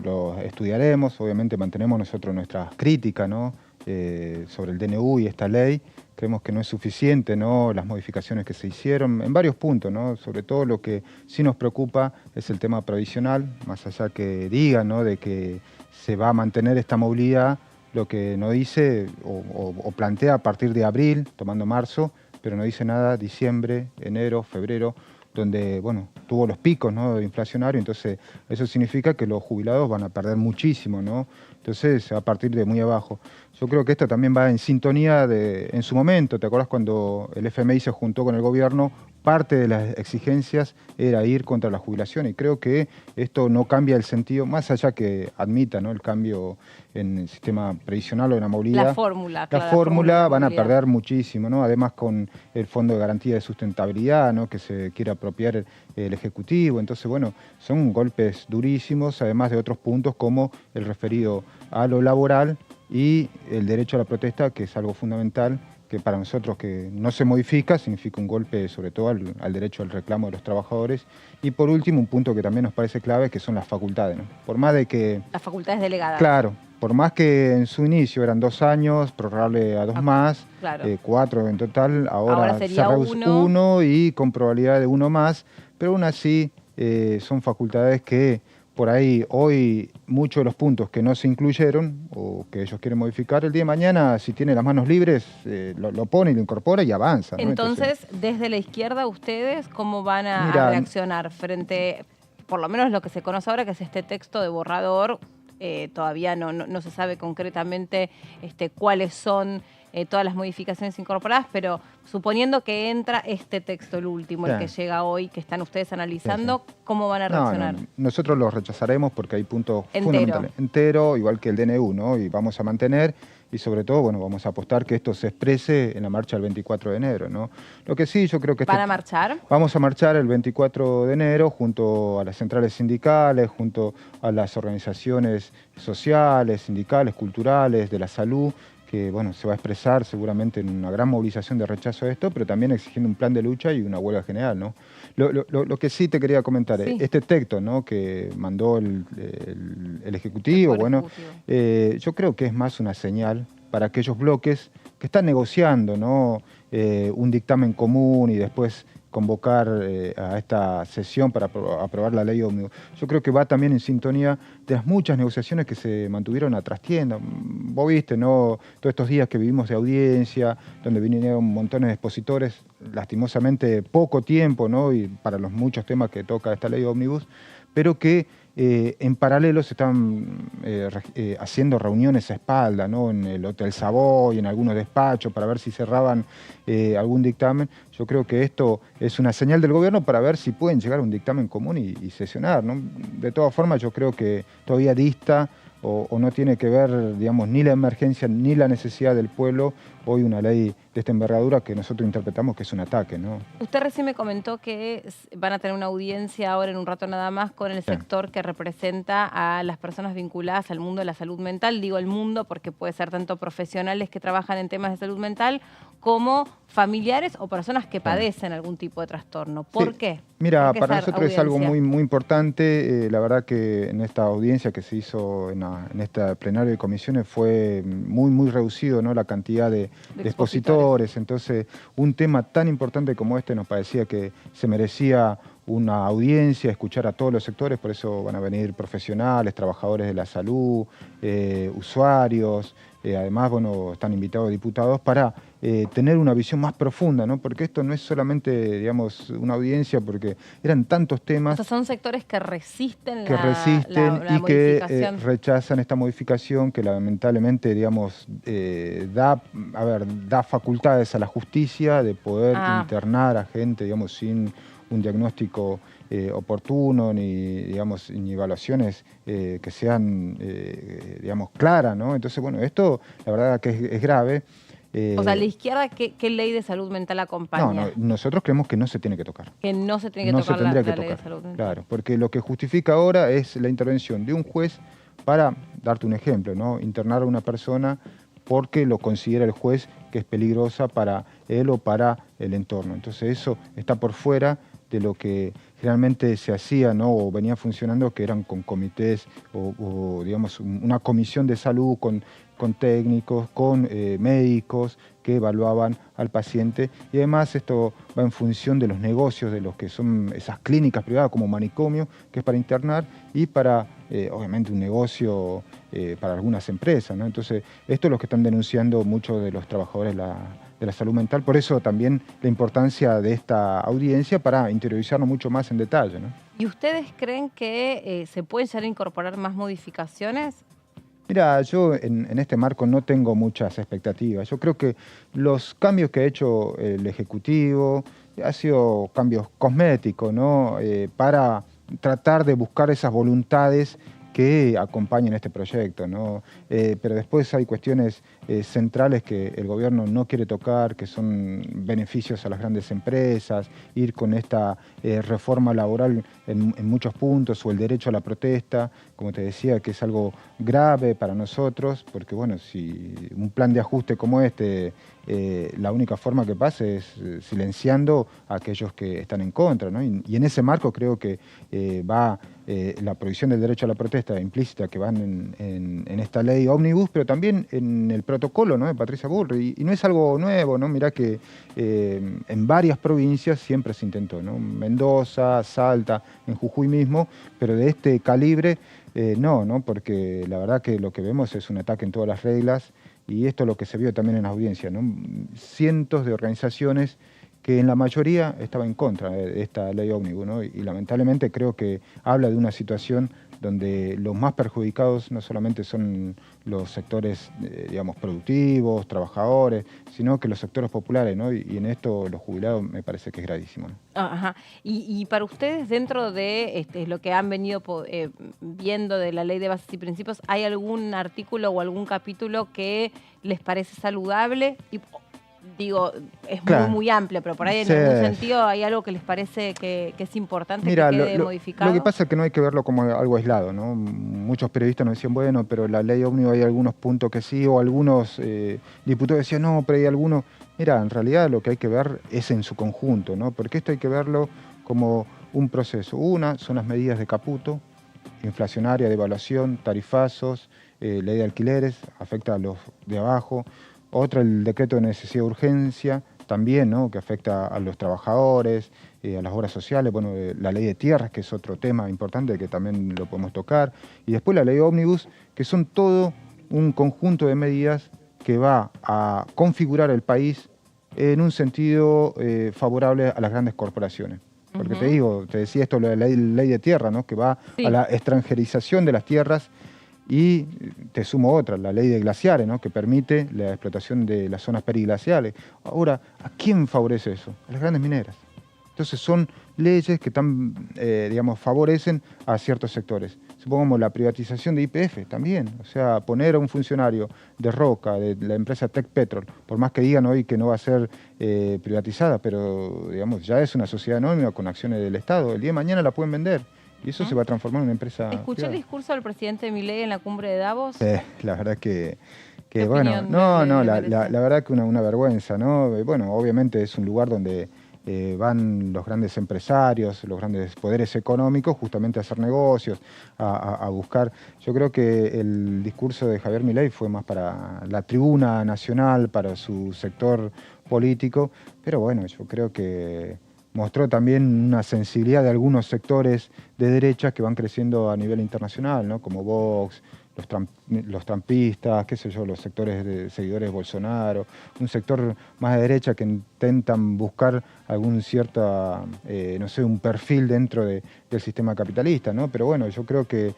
Speaker 10: Lo estudiaremos, obviamente mantenemos nosotros nuestras críticas, ¿no? Sobre el DNU y esta ley. Creemos que no es suficiente, ¿no? Las modificaciones que se hicieron en varios puntos, ¿no? Sobre todo lo que sí nos preocupa es el tema provisional, más allá que digan, ¿no? De que se va a mantener esta movilidad, lo que no dice o plantea a partir de abril, tomando marzo, pero no dice nada diciembre, enero, febrero, donde, bueno, tuvo los picos, ¿no? Inflacionarios, entonces eso significa que los jubilados van a perder muchísimo, ¿no? Entonces, a partir de muy abajo. Yo creo que esto también va en sintonía en su momento, ¿te acuerdas cuando el FMI se juntó con el gobierno? Parte de las exigencias era ir contra la jubilación y creo que esto no cambia el sentido, más allá que admita, ¿no? El cambio en el sistema previsional o en la movilidad.
Speaker 1: La fórmula,
Speaker 10: claro. La fórmula van a perder muchísimo, ¿no? Además con el Fondo de Garantía de Sustentabilidad, ¿no? Que se quiere apropiar el Ejecutivo. Entonces, bueno, son golpes durísimos, además de otros puntos como el referido a lo laboral y el derecho a la protesta, que es algo fundamental, que para nosotros que no se modifica, significa un golpe sobre todo al derecho al reclamo de los trabajadores. Y por último, un punto que también nos parece clave, que son las facultades, ¿no? Por más de que...
Speaker 1: Las facultades delegadas.
Speaker 10: Claro, por más que en su inicio eran 2 años, prorrogable a 2 más,
Speaker 1: claro.
Speaker 10: 4 en total, ahora
Speaker 1: sería
Speaker 10: se reduce 1 y con probabilidad de 1 más, pero aún así son facultades que por ahí hoy muchos de los puntos que no se incluyeron o que ellos quieren modificar, el día de mañana, si tiene las manos libres, lo pone y lo incorpora y avanza, ¿no?
Speaker 1: Entonces, desde la izquierda, ¿ustedes cómo van a reaccionar frente, por lo menos lo que se conoce ahora, que es este texto de borrador? Todavía no se sabe concretamente cuáles son todas las modificaciones incorporadas, pero suponiendo que entra este texto, el último, el que llega hoy, que están ustedes analizando, ¿cómo van a reaccionar?
Speaker 10: Nosotros lo rechazaremos porque hay puntos fundamentales. Entero, igual que el DNU, ¿no? Y vamos a mantener, y sobre todo, bueno, vamos a apostar que esto se exprese en la marcha del 24 de enero, ¿no? Lo que sí, yo creo que...
Speaker 1: ¿Van a marchar?
Speaker 10: Vamos a marchar el 24 de enero junto a las centrales sindicales, junto a las organizaciones sociales, sindicales, culturales, de la salud, que bueno, se va a expresar seguramente en una gran movilización de rechazo a esto, pero también exigiendo un plan de lucha y una huelga general, ¿no? Lo que sí te quería comentar, este texto, ¿no? Que mandó el Ejecutivo, bueno, yo creo que es más una señal para aquellos bloques que están negociando, ¿no? Un dictamen común y después convocar a esta sesión para aprobar la ley ómnibus. Yo creo que va también en sintonía de las muchas negociaciones que se mantuvieron a trastienda. Vos viste, ¿no? Todos estos días que vivimos de audiencia, donde vinieron montones de expositores, lastimosamente poco tiempo, ¿no? Y para los muchos temas que toca esta ley ómnibus, pero que en paralelo se están haciendo reuniones a espalda, ¿no? En el Hotel Savoy, en algunos despachos, para ver si cerraban algún dictamen. Yo creo que esto es una señal del gobierno para ver si pueden llegar a un dictamen común y sesionar, ¿no? De todas formas, yo creo que todavía dista o no tiene que ver, digamos, ni la emergencia ni la necesidad del pueblo hoy una ley de esta envergadura que nosotros interpretamos que es un ataque, ¿no?
Speaker 1: Usted recién me comentó que van a tener una audiencia ahora en un rato nada más con el sector que representa a las personas vinculadas al mundo de la salud mental. Digo el mundo porque puede ser tanto profesionales que trabajan en temas de salud mental como familiares o personas que padecen algún tipo de trastorno. ¿Por qué?
Speaker 10: Mira, para nosotros es algo muy, muy importante. La verdad que en esta audiencia que se hizo en este plenario de comisiones fue muy, muy reducido, ¿no? La cantidad de expositores. Entonces, un tema tan importante como este nos parecía que se merecía una audiencia, escuchar a todos los sectores, por eso van a venir profesionales, trabajadores de la salud, usuarios, además, bueno, están invitados diputados para tener una visión más profunda, ¿no? Porque esto no es solamente, digamos, una audiencia, porque eran tantos temas.
Speaker 1: O sea, son sectores que resisten
Speaker 10: y que rechazan esta modificación que lamentablemente, digamos, da facultades a la justicia de poder internar a gente, digamos, sin un diagnóstico oportuno ni, digamos, ni evaluaciones que sean, digamos, claras, ¿no? Entonces, bueno, esto la verdad que es grave
Speaker 1: O sea, la izquierda, ¿qué ley de salud mental acompaña?
Speaker 10: No, nosotros creemos que no se tiene que tocar.
Speaker 1: Que no se tiene que
Speaker 10: No
Speaker 1: tocar
Speaker 10: se tendría
Speaker 1: la
Speaker 10: que
Speaker 1: ley de
Speaker 10: tocar.
Speaker 1: salud mental.
Speaker 10: Claro, porque lo que justifica ahora es la intervención de un juez para, darte un ejemplo, ¿no? Internar a una persona porque lo considera el juez que es peligrosa para él o para el entorno. Entonces eso está por fuera de lo que generalmente se hacía, ¿no? O venía funcionando, que eran con comités o digamos, una comisión de salud con técnicos, con médicos que evaluaban al paciente. Y además esto va en función de los negocios, de los que son esas clínicas privadas como manicomio, que es para internar, y para, obviamente, un negocio para algunas empresas, ¿no? Entonces, esto es lo que están denunciando muchos de los trabajadores de la salud mental. Por eso también la importancia de esta audiencia para interiorizarnos mucho más en detalle, ¿no?
Speaker 1: ¿Y ustedes creen que se pueden llegar a incorporar más modificaciones?
Speaker 10: Mira, yo en este marco no tengo muchas expectativas. Yo creo que los cambios que ha hecho el Ejecutivo han sido cambios cosméticos, ¿no? Para tratar de buscar esas voluntades que acompañen este proyecto, ¿no? Pero después hay cuestiones centrales que el gobierno no quiere tocar, que son beneficios a las grandes empresas, ir con esta reforma laboral en muchos puntos, o el derecho a la protesta, como te decía, que es algo grave para nosotros, porque bueno, si un plan de ajuste como este, la única forma que pase es silenciando a aquellos que están en contra, ¿no? Y en ese marco creo que va la prohibición del derecho a la protesta implícita que van en esta ley ómnibus, pero también en el protocolo, ¿no?, de Patricia Bullrich. Y no es algo nuevo, ¿no? Mirá que en varias provincias siempre se intentó, ¿no? Mendoza, Salta, en Jujuy mismo, pero de este calibre no, porque la verdad que lo que vemos es un ataque en todas las reglas, y esto es lo que se vio también en la audiencia, ¿no? Cientos de organizaciones que en la mayoría estaba en contra de esta ley ómnibus, ¿no? Y lamentablemente creo que habla de una situación donde los más perjudicados no solamente son los sectores, digamos, productivos, trabajadores, sino que los sectores populares, ¿no? Y en esto los jubilados me parece que es gravísimo, ¿no?
Speaker 1: Ajá. Y para ustedes, dentro de lo que han venido viendo de la Ley de Bases y Principios, ¿hay algún artículo o algún capítulo que les parece saludable? Y, digo, es
Speaker 10: claro,
Speaker 1: muy amplio, pero por ahí en
Speaker 10: sí,
Speaker 1: algún sentido hay algo que les parece que es importante.
Speaker 10: Mira,
Speaker 1: que quede modificado.
Speaker 10: Lo que pasa es que no hay que verlo como algo aislado, ¿no? Muchos periodistas nos decían, bueno, pero la ley ómnibus hay algunos puntos que sí, o algunos diputados decían, no, pero hay algunos. Mira, en realidad lo que hay que ver es en su conjunto, ¿no? Porque esto hay que verlo como un proceso. Una son las medidas de Caputo, inflacionaria, devaluación, tarifazos, ley de alquileres, afecta a los de abajo. Otra, el decreto de necesidad de urgencia, también, ¿no?, que afecta a los trabajadores, a las obras sociales. Bueno, la ley de tierras, que es otro tema importante que también lo podemos tocar. Y después la ley ómnibus, que son todo un conjunto de medidas que va a configurar el país en un sentido favorable a las grandes corporaciones. Porque te decía esto, la ley de tierra, ¿no?, que va a la extranjerización de las tierras. Y te sumo otra, la ley de glaciares, ¿no?, que permite la explotación de las zonas periglaciales. Ahora, ¿a quién favorece eso? A las grandes mineras. Entonces son leyes que digamos, favorecen a ciertos sectores. Supongamos la privatización de YPF también. O sea, poner a un funcionario de Roca, de la empresa Tech Petrol, por más que digan hoy que no va a ser privatizada, pero digamos, ya es una sociedad anónima con acciones del Estado. El día de mañana la pueden vender. Y eso se va a transformar en una empresa.
Speaker 1: ¿Escuchó el discurso del presidente Milei en la cumbre de Davos?
Speaker 10: La verdad que bueno, la verdad que una vergüenza, ¿no? Bueno, obviamente es un lugar donde van los grandes empresarios, los grandes poderes económicos, justamente a hacer negocios, a buscar. Yo creo que el discurso de Javier Milei fue más para la tribuna nacional, para su sector político, pero bueno, yo creo que mostró también una sensibilidad de algunos sectores de derecha que van creciendo a nivel internacional, ¿no?, como Vox, los trampistas, qué sé yo, los sectores de seguidores de Bolsonaro, un sector más de derecha que intentan buscar algún cierto, no sé, un perfil dentro del sistema capitalista, ¿no? Pero bueno, yo creo que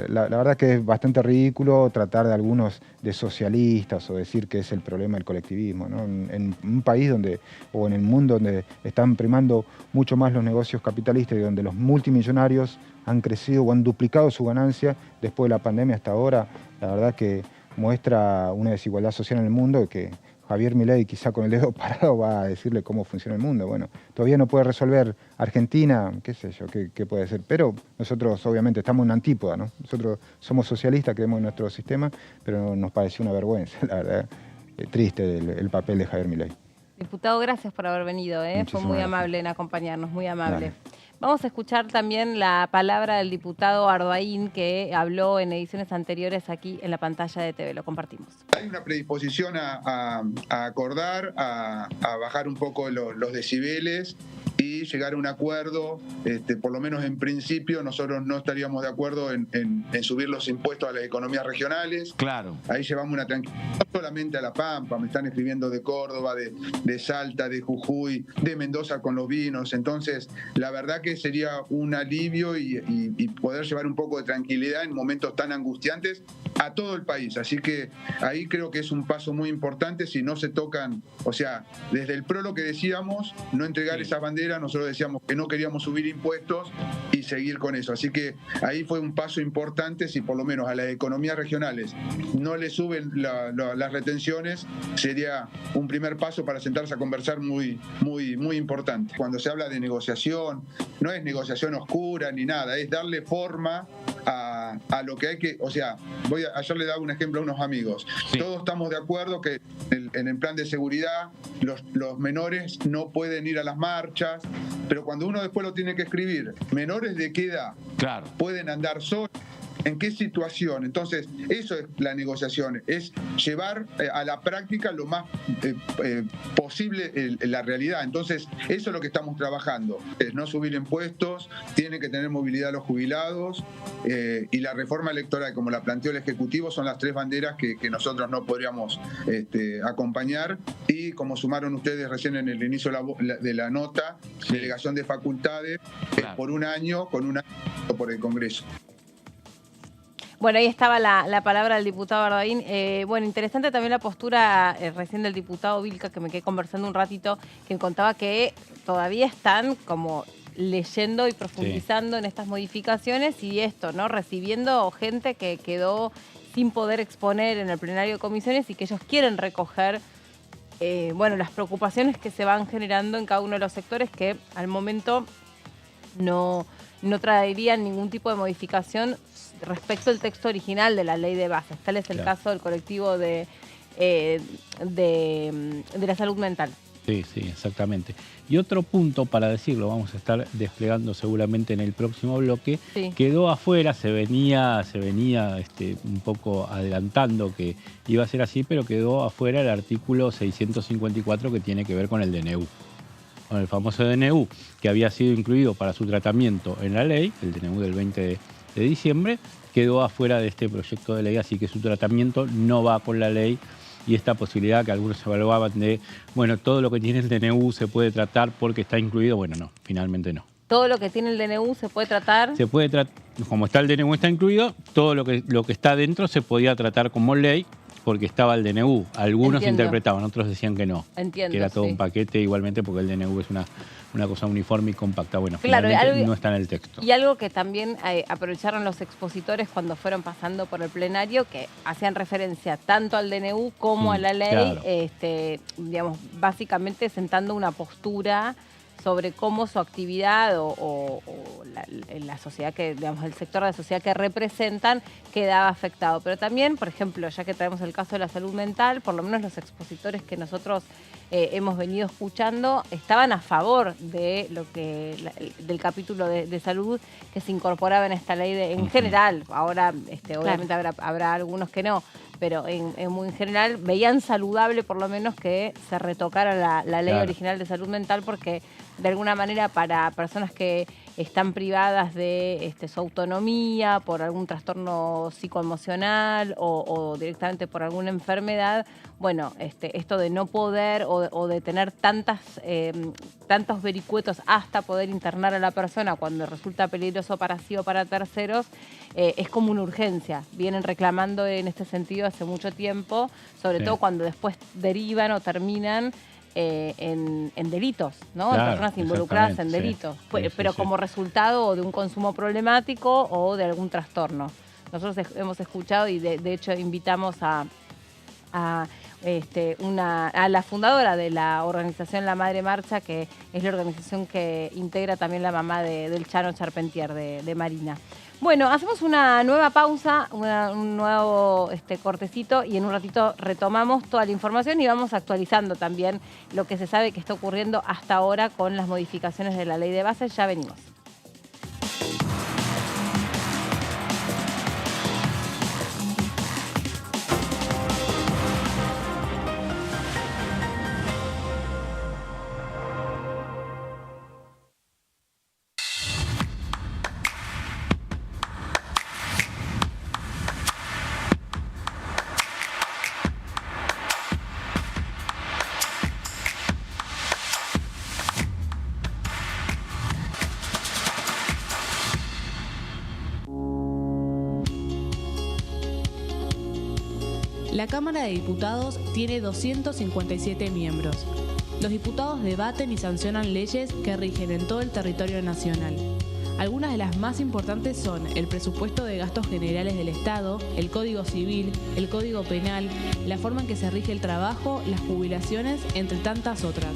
Speaker 10: la verdad que es bastante ridículo tratar de algunos de socialistas o decir que es el problema del colectivismo, ¿no? En un país donde, o en el mundo donde están primando mucho más los negocios capitalistas y donde los multimillonarios han crecido o han duplicado su ganancia después de la pandemia hasta ahora, la verdad que muestra una desigualdad social en el mundo que Javier Milei quizá con el dedo parado va a decirle cómo funciona el mundo. Bueno, todavía no puede resolver Argentina, qué sé yo, qué puede ser. Pero nosotros obviamente estamos en una antípoda, ¿no? Nosotros somos socialistas, creemos en nuestro sistema, pero nos pareció una vergüenza, la verdad. Triste el papel de Javier Milei.
Speaker 1: Diputado, gracias por haber venido. Fue muy amable en acompañarnos, muy amable.
Speaker 10: Dale.
Speaker 1: Vamos a escuchar también la palabra del diputado Ardaín, que habló en ediciones anteriores aquí en la pantalla de TV. Lo compartimos.
Speaker 11: Hay una predisposición a acordar, a bajar un poco los decibeles y llegar a un acuerdo. Por lo menos en principio nosotros no estaríamos de acuerdo en subir los impuestos a las economías regionales.
Speaker 12: Claro.
Speaker 11: Ahí llevamos una tranquilidad, no solamente a La Pampa, me están escribiendo de Córdoba, de Salta, de Jujuy, de Mendoza con los vinos. Entonces, la verdad que sería un alivio y poder llevar un poco de tranquilidad en momentos tan angustiantes a todo el país. Así que ahí creo que es un paso muy importante si no se tocan, o sea, desde el PRO lo que decíamos, no entregar esas banderas, nosotros decíamos que no queríamos subir impuestos y seguir con eso. Así que ahí fue un paso importante, si por lo menos a las economías regionales no le suben las retenciones, sería un primer paso para sentarse a conversar muy importante. Cuando se habla de negociación, no es negociación oscura ni nada, es darle forma a lo que hay que, o sea, ayer le daba un ejemplo a unos amigos. Sí. Todos estamos de acuerdo que en el plan de seguridad los menores no pueden ir a las marchas, pero cuando uno después lo tiene que escribir, ¿menores de qué edad?
Speaker 12: Claro.
Speaker 11: ¿Pueden andar solos? ¿En qué situación? Entonces, eso es la negociación, es llevar a la práctica lo más posible la realidad. Entonces, eso es lo que estamos trabajando, es no subir impuestos, tiene que tener movilidad los jubilados y la reforma electoral, como la planteó el Ejecutivo, son las tres banderas que nosotros no podríamos acompañar. Y como sumaron ustedes recién en el inicio de la nota, sí, delegación de facultades, claro, por un año, con un año por el Congreso.
Speaker 1: Bueno, ahí estaba la palabra del diputado Ardaín. Bueno, interesante también la postura recién del diputado Vilca, que me quedé conversando un ratito, que me contaba que todavía están como leyendo y profundizando en estas modificaciones y esto, ¿no? Recibiendo gente que quedó sin poder exponer en el plenario de comisiones y que ellos quieren recoger, bueno, las preocupaciones que se van generando en cada uno de los sectores que al momento no traerían ningún tipo de modificación respecto al texto original de la ley de bases. Tal es el caso del colectivo de la salud mental.
Speaker 3: Sí, exactamente. Y otro punto para decirlo, vamos a estar desplegando seguramente en el próximo bloque, sí, quedó afuera, se venía un poco adelantando que iba a ser así, pero quedó afuera el artículo 654 que tiene que ver con el DNU. Con el famoso DNU, que había sido incluido para su tratamiento en la ley, el DNU del 20 de diciembre, quedó afuera de este proyecto de ley, así que su tratamiento no va con la ley y esta posibilidad que algunos evaluaban de, bueno, todo lo que tiene el DNU se puede tratar porque está incluido, bueno, no, finalmente no.
Speaker 1: Todo lo que tiene el DNU se puede tratar.
Speaker 3: Se puede tratar, como está el DNU está incluido, todo lo que está dentro se podía tratar como ley porque estaba el DNU. Algunos interpretaban, otros decían que no.
Speaker 1: Entiendo,
Speaker 3: que era todo un paquete igualmente porque el DNU es una cosa uniforme y compacta. Bueno,
Speaker 1: claro,
Speaker 3: finalmente no está en el texto.
Speaker 1: Y algo que también aprovecharon los expositores cuando fueron pasando por el plenario, que hacían referencia tanto al DNU como a la ley, claro, digamos, básicamente sentando una postura sobre cómo su actividad o la sociedad que, digamos, el sector de la sociedad que representan quedaba afectado. Pero también, por ejemplo, ya que traemos el caso de la salud mental, por lo menos los expositores que nosotros hemos venido escuchando estaban a favor de del capítulo de salud que se incorporaba en esta ley en general. Ahora, obviamente habrá algunos que no, pero en general veían saludable por lo menos que se retocara la ley original de salud mental, porque de alguna manera para personas que están privadas de su autonomía por algún trastorno psicoemocional o directamente por alguna enfermedad, bueno, esto de no poder o de tener tantos vericuetos hasta poder internar a la persona cuando resulta peligroso para sí o para terceros, es como una urgencia. Vienen reclamando en este sentido hace mucho tiempo, sobre todo cuando después derivan o terminan en delitos, ¿no? Claro, personas involucradas en delitos, pero como resultado de un consumo problemático o de algún trastorno. nosotros hemos escuchado y de hecho invitamos a la fundadora de la organización La Madre Marcha, que es la organización que integra también la mamá del Chano Charpentier, de Marina. Bueno, hacemos una nueva pausa, un nuevo cortecito y en un ratito retomamos toda la información y vamos actualizando también lo que se sabe que está ocurriendo hasta ahora con las modificaciones de la ley de bases. Ya venimos.
Speaker 8: La Cámara de Diputados tiene 257 miembros. Los diputados debaten y sancionan leyes que rigen en todo el territorio nacional. Algunas de las más importantes son el presupuesto de gastos generales del Estado, el Código Civil, el Código Penal, la forma en que se rige el trabajo, las jubilaciones, entre tantas otras.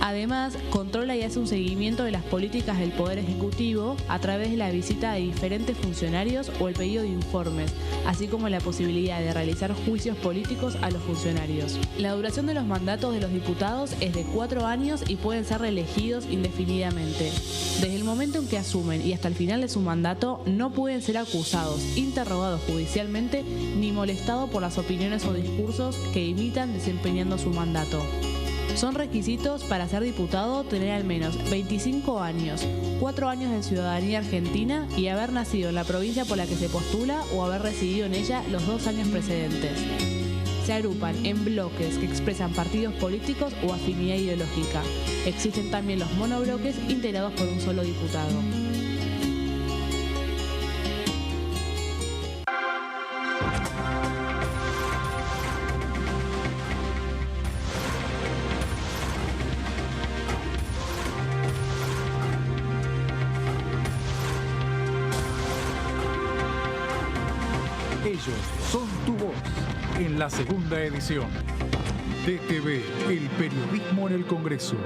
Speaker 8: Además, controla y hace un seguimiento de las políticas del Poder Ejecutivo a través de la visita de diferentes funcionarios o el pedido de informes, así como la posibilidad de realizar juicios políticos a los funcionarios. La duración de los mandatos de los diputados es de 4 años y pueden ser reelegidos indefinidamente. Desde el momento en que asumen y hasta el final de su mandato, no pueden ser acusados, interrogados judicialmente, ni molestados por las opiniones o discursos que imitan desempeñando su mandato. Son requisitos para ser diputado tener al menos 25 años, 4 años de ciudadanía argentina y haber nacido en la provincia por la que se postula o haber residido en ella los 2 años precedentes. Se agrupan en bloques que expresan partidos políticos o afinidad ideológica. Existen también los monobloques integrados por un solo diputado.
Speaker 6: Ellos son tu voz en la segunda edición. DTV, el periodismo en el Congreso.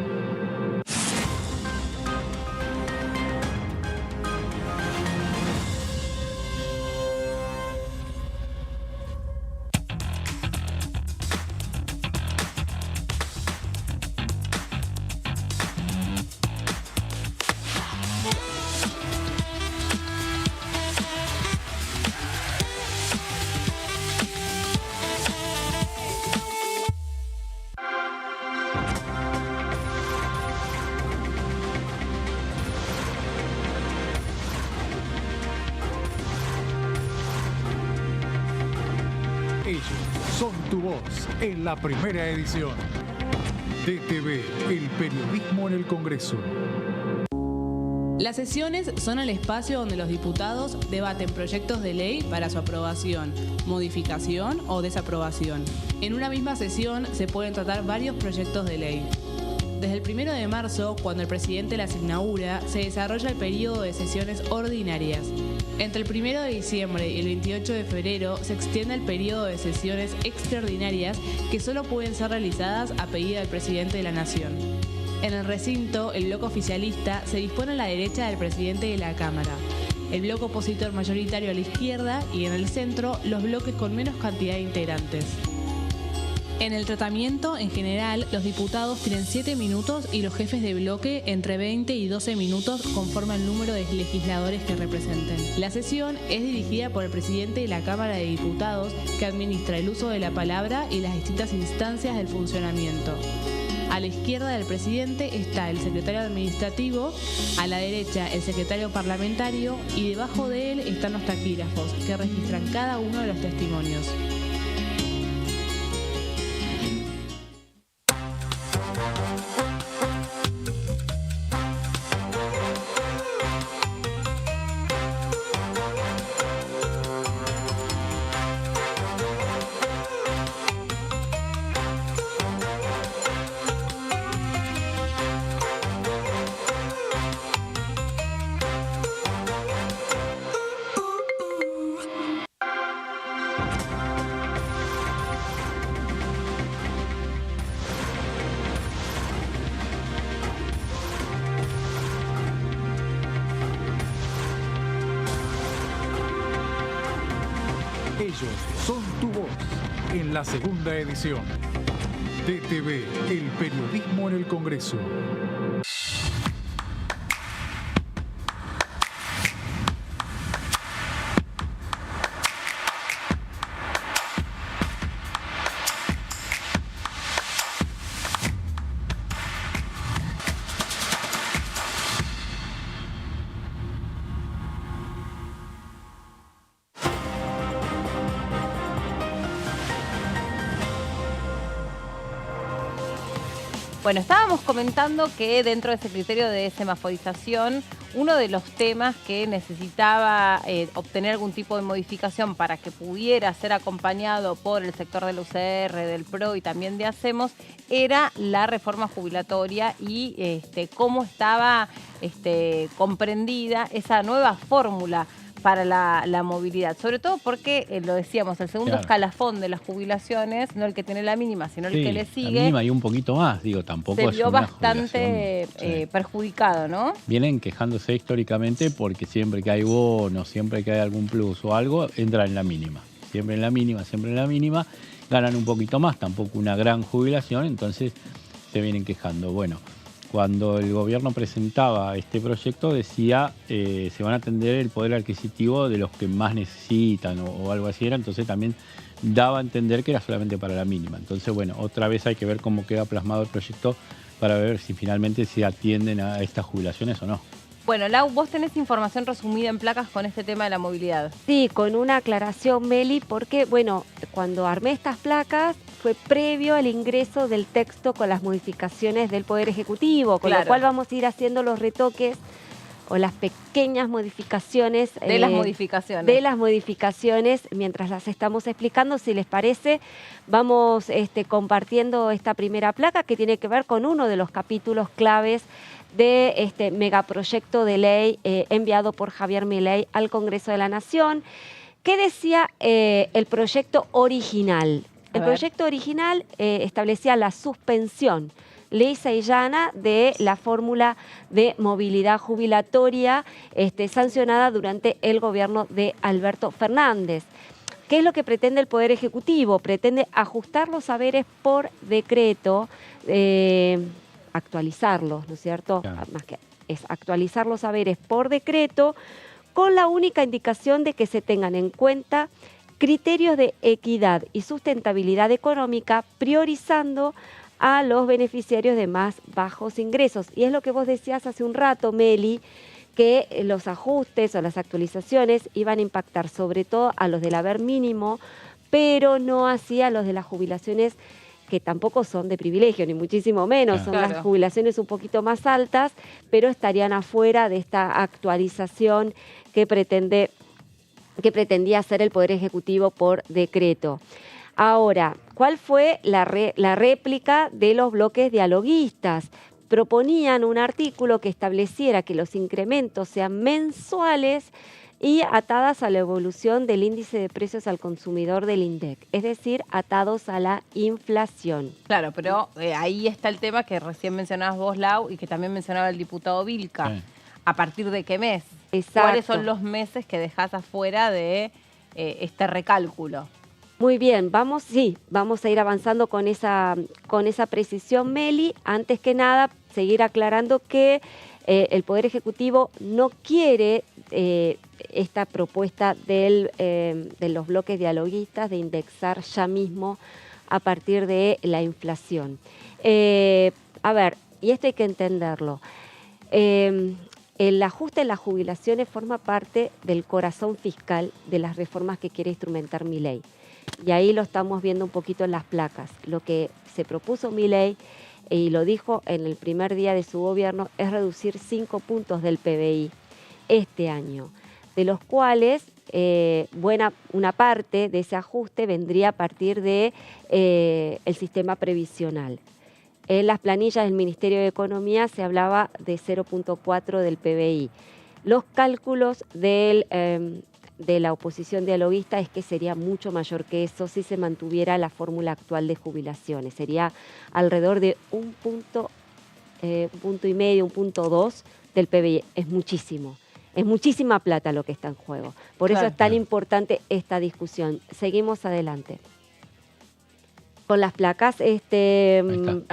Speaker 6: Ellos son tu voz en la primera edición. DTV, el periodismo en el Congreso.
Speaker 8: Las sesiones son el espacio donde los diputados debaten proyectos de ley para su aprobación, modificación o desaprobación. En una misma sesión se pueden tratar varios proyectos de ley. Desde el 1 de marzo, cuando el presidente las inaugura, se desarrolla el periodo de sesiones ordinarias. Entre el 1 de diciembre y el 28 de febrero se extiende el periodo de sesiones extraordinarias que solo pueden ser realizadas a pedido del presidente de la Nación. En el recinto, el bloque oficialista se dispone a la derecha del presidente de la Cámara, el bloque opositor mayoritario a la izquierda y en el centro los bloques con menos cantidad de integrantes. En el tratamiento, en general, los diputados tienen 7 minutos y los jefes de bloque entre 20 y 12 minutos conforme al número de legisladores que representen. La sesión es dirigida por el presidente de la Cámara de Diputados, que administra el uso de la palabra y las distintas instancias del funcionamiento. A la izquierda del presidente está el secretario administrativo, a la derecha el secretario parlamentario y debajo de él están los taquígrafos, que registran cada uno de los testimonios.
Speaker 6: Ellos son tu voz en la segunda edición. DTV, el periodismo en el Congreso.
Speaker 1: Bueno, estábamos comentando que dentro de ese criterio de semaforización, uno de los temas que necesitaba obtener algún tipo de modificación para que pudiera ser acompañado por el sector del UCR, del PRO y también de Hacemos, era la reforma jubilatoria y cómo estaba comprendida esa nueva fórmula para la movilidad, sobre todo porque, lo decíamos, el segundo escalafón de las jubilaciones, no el que tiene la mínima, sino el que le sigue.
Speaker 3: La mínima y un poquito más, digo, tampoco
Speaker 1: se
Speaker 3: es
Speaker 1: vio
Speaker 3: una
Speaker 1: bastante perjudicado, ¿no?
Speaker 3: Vienen quejándose históricamente porque siempre que hay bonos, siempre que hay algún plus o algo, entran en la mínima. Siempre en la mínima, siempre en la mínima, ganan un poquito más, tampoco una gran jubilación, entonces se vienen quejando. Bueno, cuando el gobierno presentaba este proyecto decía se van a atender el poder adquisitivo de los que más necesitan o algo así era, entonces también daba a entender que era solamente para la mínima. Entonces, bueno, otra vez hay que ver cómo queda plasmado el proyecto para ver si finalmente se atienden a estas jubilaciones o no.
Speaker 1: Bueno, Lau, vos tenés información resumida en placas con este tema de la movilidad.
Speaker 2: Sí, con una aclaración, Meli, porque, bueno, cuando armé estas placas fue previo al ingreso del texto con las modificaciones del Poder Ejecutivo, con lo cual vamos a ir haciendo los retoques o las pequeñas modificaciones.
Speaker 1: De las modificaciones.
Speaker 2: De las modificaciones, mientras las estamos explicando, si les parece, vamos compartiendo esta primera placa que tiene que ver con uno de los capítulos claves de este megaproyecto de ley enviado por Javier Milei al Congreso de la Nación. ¿Qué decía el proyecto original? El proyecto original establecía la suspensión lisa y llana de la fórmula de movilidad jubilatoria sancionada durante el gobierno de Alberto Fernández. ¿Qué es lo que pretende el Poder Ejecutivo? Pretende ajustar los saberes por decreto, actualizarlos, ¿no es cierto? Claro. Más que es actualizar los saberes por decreto con la única indicación de que se tengan en cuenta criterios de equidad y sustentabilidad económica, priorizando a los beneficiarios de más bajos ingresos. Y es lo que vos decías hace un rato, Meli, que los ajustes o las actualizaciones iban a impactar sobre todo a los del haber mínimo, pero no así a los de las jubilaciones que tampoco son de privilegio, ni muchísimo menos, son las jubilaciones un poquito más altas, pero estarían afuera de esta actualización que pretendía hacer el Poder Ejecutivo por decreto. Ahora, ¿cuál fue la réplica de los bloques dialoguistas? Proponían un artículo que estableciera que los incrementos sean mensuales y atadas a la evolución del índice de precios al consumidor del INDEC, es decir, atados a la inflación.
Speaker 1: Claro, pero ahí está el tema que recién mencionabas vos, Lau, y que también mencionaba el diputado Vilca. Sí. ¿A partir de qué mes?
Speaker 2: Exacto.
Speaker 1: ¿Cuáles son los meses que dejás afuera de este recálculo?
Speaker 2: Muy bien, vamos a ir avanzando con esa precisión, Meli. Antes que nada, seguir aclarando que el Poder Ejecutivo no quiere esta propuesta de los bloques dialoguistas de indexar ya mismo a partir de la inflación. A ver, y esto hay que entenderlo. El ajuste en las jubilaciones forma parte del corazón fiscal de las reformas que quiere instrumentar Milei. Y ahí lo estamos viendo un poquito en las placas. Lo que se propuso Milei, y lo dijo en el primer día de su gobierno, es reducir 5 puntos del PBI este año, de los cuales una parte de ese ajuste vendría a partir de el sistema previsional. En las planillas del Ministerio de Economía se hablaba de 0.4 del PBI. Los cálculos de la oposición dialoguista es que sería mucho mayor que eso si se mantuviera la fórmula actual de jubilaciones. Sería alrededor de un punto y medio, 1.2 del PBI. Es muchísimo. Es muchísima plata lo que está en juego. Por eso es tan importante esta discusión. Seguimos adelante. Con las placas,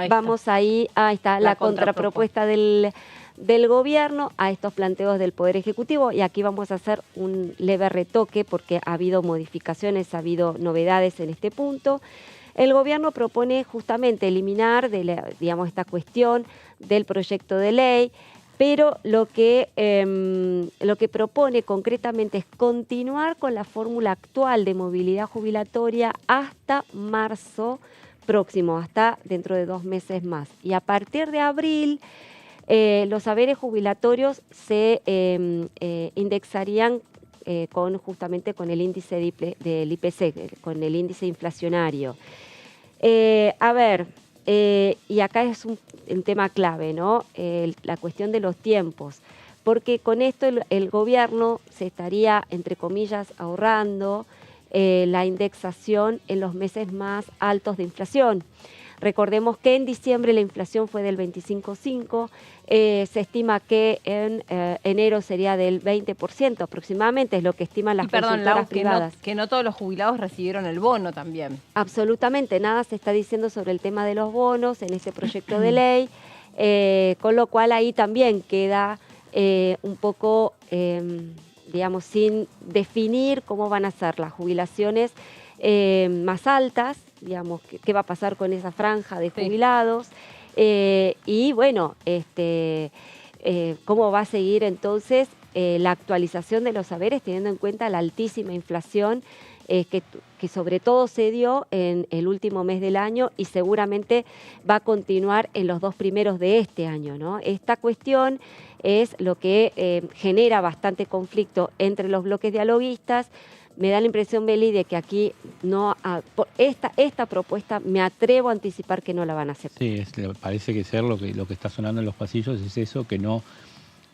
Speaker 2: vamos ahí está la contrapropuesta del gobierno a estos planteos del Poder Ejecutivo, y aquí vamos a hacer un leve retoque porque ha habido modificaciones, ha habido novedades en este punto. El gobierno propone justamente eliminar esta cuestión del proyecto de ley, pero lo que propone concretamente es continuar con la fórmula actual de movilidad jubilatoria hasta marzo próximo, hasta dentro de 2 meses más. Y a partir de abril, los saberes jubilatorios se indexarían justamente con el índice del IPC, con el índice inflacionario. Y acá es un tema clave, ¿no? La cuestión de los tiempos, porque con esto el gobierno se estaría, entre comillas, ahorrando la indexación en los meses más altos de inflación. Recordemos que en diciembre la inflación fue del 25,5%, se estima que en enero sería del 20% aproximadamente, es lo que estiman las consultoras privadas.
Speaker 1: Que no todos los jubilados recibieron el bono también.
Speaker 2: Absolutamente, nada se está diciendo sobre el tema de los bonos en ese proyecto de ley, con lo cual ahí también queda un poco, digamos, sin definir cómo van a ser las jubilaciones más altas, digamos, qué va a pasar con esa franja de jubilados, y bueno, cómo va a seguir entonces la actualización de los saberes teniendo en cuenta la altísima inflación que sobre todo se dio en el último mes del año y seguramente va a continuar en los 2 primeros de este año, ¿no? Esta cuestión es lo que genera bastante conflicto entre los bloques dialoguistas. Me da la impresión, Meli, de que aquí esta propuesta me atrevo a anticipar que no la van a aceptar.
Speaker 3: Sí, parece que ser lo que está sonando en los pasillos es eso, que no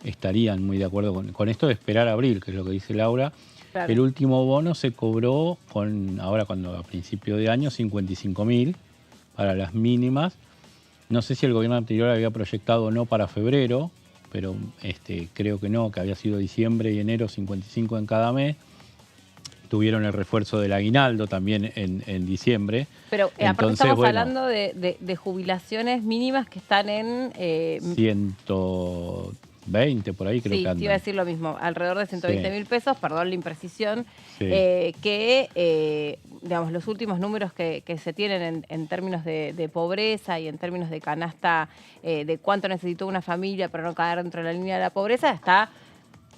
Speaker 3: estarían muy de acuerdo con esto de esperar a abril, que es lo que dice Laura. Claro. El último bono se cobró cuando a principio de año, 55.000 para las mínimas. No sé si el gobierno anterior había proyectado o no para febrero, pero creo que no, que había sido diciembre y enero 55 en cada mes. Tuvieron el refuerzo del aguinaldo también en diciembre.
Speaker 1: Pero aparte estamos hablando de jubilaciones mínimas que están en...
Speaker 3: 120 por ahí creo que andan.
Speaker 1: Sí, iba a decir lo mismo, alrededor de 120.000 pesos, perdón la imprecisión, digamos, los últimos números que se tienen en términos de pobreza y en términos de canasta, de cuánto necesitó una familia para no caer dentro de la línea de la pobreza, está,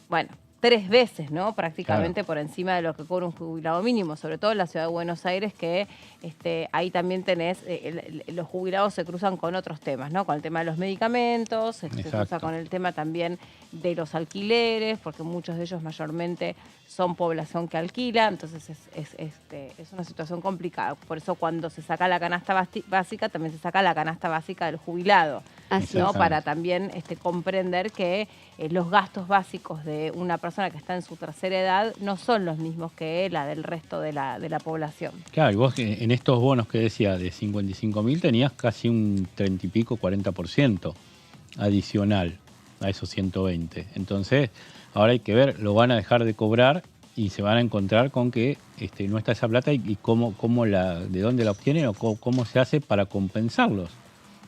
Speaker 1: bueno, 3 veces, ¿no? Prácticamente por encima de lo que cobra un jubilado mínimo, sobre todo en la ciudad de Buenos Aires, que ahí también tenés, los jubilados se cruzan con otros temas, ¿no? Con el tema de los medicamentos, se cruza con el tema también de los alquileres, porque muchos de ellos mayormente son población que alquila, entonces es una situación complicada. Por eso cuando se saca la canasta básica, también se saca la canasta básica del jubilado, ¿no? Para también comprender que los gastos básicos de una persona que está en su tercera edad no son los mismos que la del resto de la población.
Speaker 3: Claro, y vos en estos bonos que decía de 55.000 tenías casi un 30 y pico, 40% adicional a esos 120. Entonces, ahora hay que ver, lo van a dejar de cobrar y se van a encontrar con que no está esa plata y de dónde la obtienen o cómo se hace para compensarlos.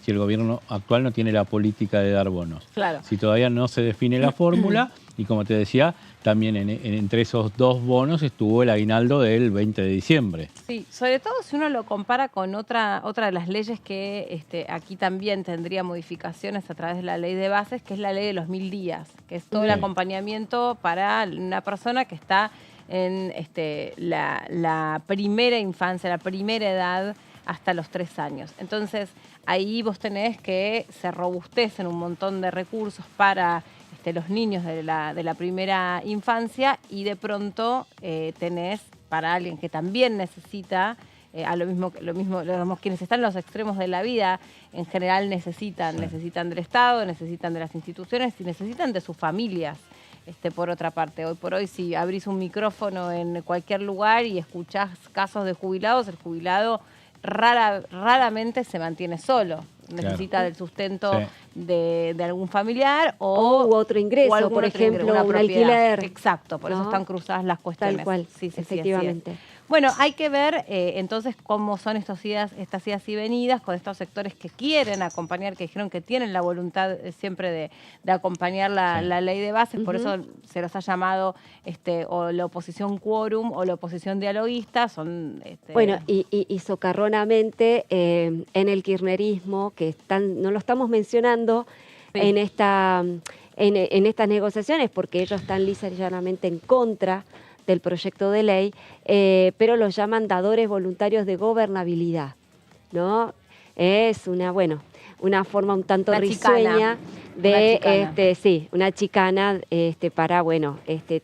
Speaker 3: Si el gobierno actual no tiene la política de dar bonos.
Speaker 1: Claro.
Speaker 3: Si todavía no se define la fórmula, y como te decía, también entre esos 2 bonos estuvo el aguinaldo del 20 de diciembre.
Speaker 1: Sí, sobre todo si uno lo compara con otra de las leyes que aquí también tendría modificaciones a través de la ley de bases, que es la ley de los 1000 días, que es todo el acompañamiento para una persona que está en la primera infancia, la primera edad, hasta los 3 años. Entonces, ahí vos tenés que se robustecen un montón de recursos para los niños de la primera infancia y de pronto tenés para alguien que también necesita, lo mismo, quienes están en los extremos de la vida, en general necesitan del Estado, necesitan de las instituciones y necesitan de sus familias. Por otra parte, hoy por hoy, si abrís un micrófono en cualquier lugar y escuchás casos de jubilados, el jubilado raramente se mantiene solo. Necesita del sustento de algún familiar
Speaker 2: u otro ingreso, por ejemplo, un alquiler.
Speaker 1: Exacto, por eso están cruzadas las cuestiones.
Speaker 2: Tal cual,
Speaker 1: sí,
Speaker 2: efectivamente.
Speaker 1: Sí, bueno, hay que ver entonces cómo son estas idas y venidas con estos sectores que quieren acompañar, que dijeron que tienen la voluntad siempre de acompañar la ley de bases, por eso se los ha llamado o la oposición quórum o la oposición dialoguista. Son,
Speaker 2: Bueno, y socarronamente en el kirchnerismo, que no lo estamos mencionando en estas negociaciones, porque ellos están lisa y llanamente en contra del proyecto de ley, pero los llaman dadores voluntarios de gobernabilidad, ¿no? Es una forma un tanto risueña de una chicana para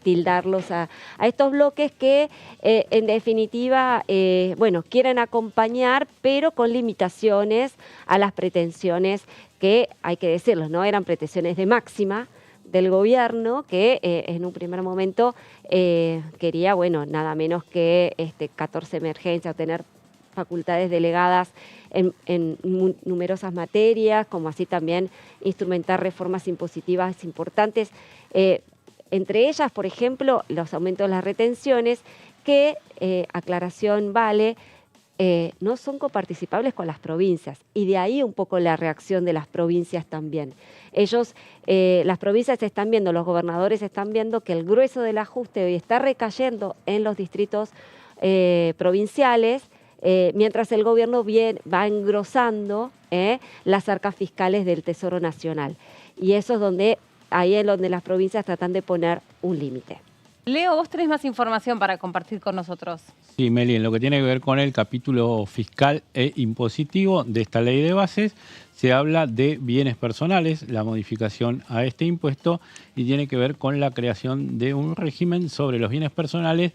Speaker 2: tildarlos a estos bloques que en definitiva quieren acompañar, pero con limitaciones a las pretensiones que, hay que decirlo, no eran pretensiones de máxima del gobierno, que en un primer momento quería, nada menos que 14 emergencias, tener facultades delegadas en numerosas materias, como así también instrumentar reformas impositivas importantes, entre ellas, por ejemplo, los aumentos de las retenciones, que, aclaración vale, no son coparticipables con las provincias, y de ahí un poco la reacción de las provincias también. Las provincias están viendo, los gobernadores están viendo que el grueso del ajuste hoy está recayendo en los distritos provinciales, mientras el gobierno va engrosando las arcas fiscales del Tesoro Nacional. Y eso es ahí es donde las provincias tratan de poner un límite.
Speaker 1: Leo, vos tenés más información para compartir con nosotros.
Speaker 3: Sí, Meli, en lo que tiene que ver con el capítulo fiscal e impositivo de esta ley de bases, se habla de bienes personales, la modificación a este impuesto, y tiene que ver con la creación de un régimen sobre los bienes personales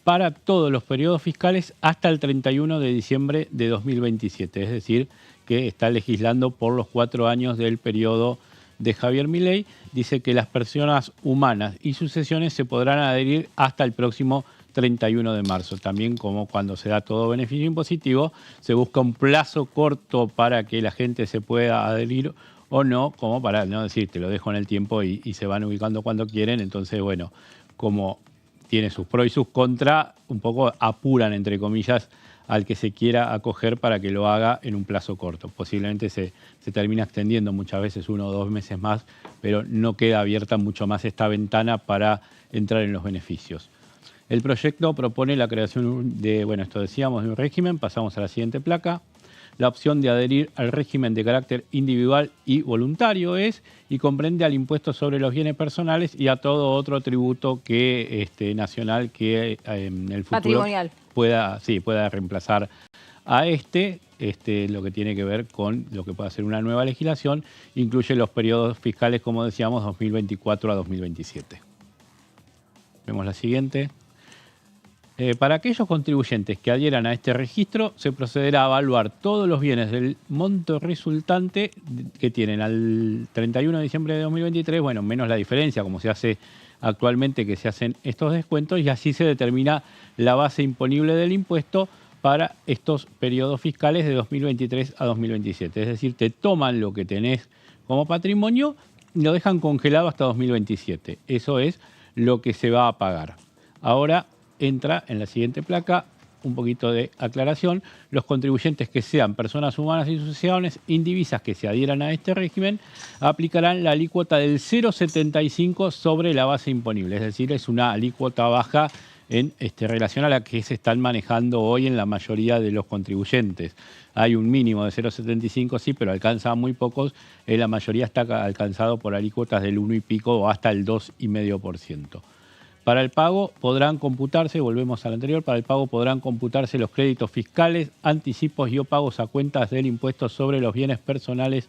Speaker 3: para todos los periodos fiscales hasta el 31 de diciembre de 2027. Es decir, que está legislando por los 4 años del periodo de Javier Milei. Dice que las personas humanas y sucesiones se podrán adherir hasta el próximo 31 de marzo. También, como cuando se da todo beneficio impositivo, se busca un plazo corto para que la gente se pueda adherir o no, como para no decir, te lo dejo en el tiempo y se van ubicando cuando quieren. Entonces, como tiene sus pros y sus contras, un poco apuran, entre comillas, al que se quiera acoger para que lo haga en un plazo corto. Posiblemente se termina extendiendo muchas veces 1 o 2 meses más, pero no queda abierta mucho más esta ventana para entrar en los beneficios. El proyecto propone la creación de, esto decíamos, de un régimen. Pasamos a la siguiente placa. La opción de adherir al régimen de carácter individual y voluntario y comprende al impuesto sobre los bienes personales y a todo otro tributo nacional que en el futuro
Speaker 1: patrimonial
Speaker 3: pueda reemplazar a lo que tiene que ver con lo que pueda ser una nueva legislación. Incluye los periodos fiscales, como decíamos, 2024 a 2027. Vemos la siguiente. Para aquellos contribuyentes que adhieran a este registro, se procederá a evaluar todos los bienes del monto resultante que tienen al 31 de diciembre de 2023, menos la diferencia, como se hace actualmente, que se hacen estos descuentos, y así se determina la base imponible del impuesto para estos periodos fiscales de 2023 a 2027. Es decir, te toman lo que tenés como patrimonio y lo dejan congelado hasta 2027. Eso es lo que se va a pagar. Ahora entra en la siguiente placa un poquito de aclaración. Los contribuyentes que sean personas humanas y sucesiones indivisas que se adhieran a este régimen aplicarán la alícuota del 0,75 sobre la base imponible. Es decir, es una alícuota baja en relación a la que se están manejando hoy en la mayoría de los contribuyentes. Hay un mínimo de 0,75, sí, pero alcanza a muy pocos. La mayoría está alcanzado por alícuotas del 1 y pico o hasta el 2,5%. Para el pago podrán computarse, volvemos al anterior, para el pago podrán computarse los créditos fiscales, anticipos y o pagos a cuentas del impuesto sobre los bienes personales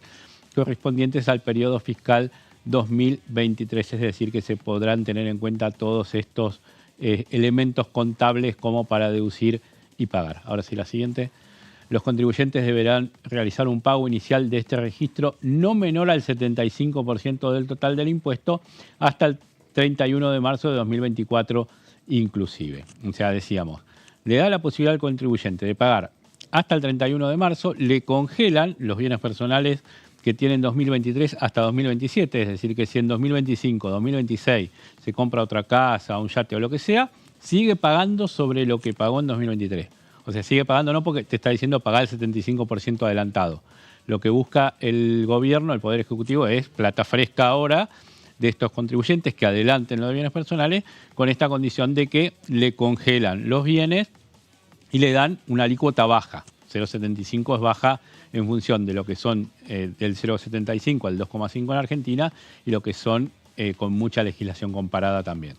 Speaker 3: correspondientes al periodo fiscal 2023. Es decir, que se podrán tener en cuenta todos estos elementos contables como para deducir y pagar. Ahora sí, la siguiente. Los contribuyentes deberán realizar un pago inicial de este registro no menor al 75% del total del impuesto hasta el 31 de marzo de 2024 inclusive. O sea, decíamos, le da la posibilidad al contribuyente de pagar hasta el 31 de marzo, le congelan los bienes personales que tienen 2023 hasta 2027, es decir, que si en 2025, 2026 se compra otra casa, un yate o lo que sea, sigue pagando sobre lo que pagó en 2023. O sea, sigue pagando no porque te está diciendo pagar el 75% adelantado. Lo que busca el gobierno, el Poder Ejecutivo, es plata fresca ahora de estos contribuyentes que adelanten los bienes personales con esta condición de que le congelan los bienes y le dan una alícuota baja. 0,75 es baja en función de lo que son del 0,75 al 2,5 en Argentina y lo que son con mucha legislación comparada también.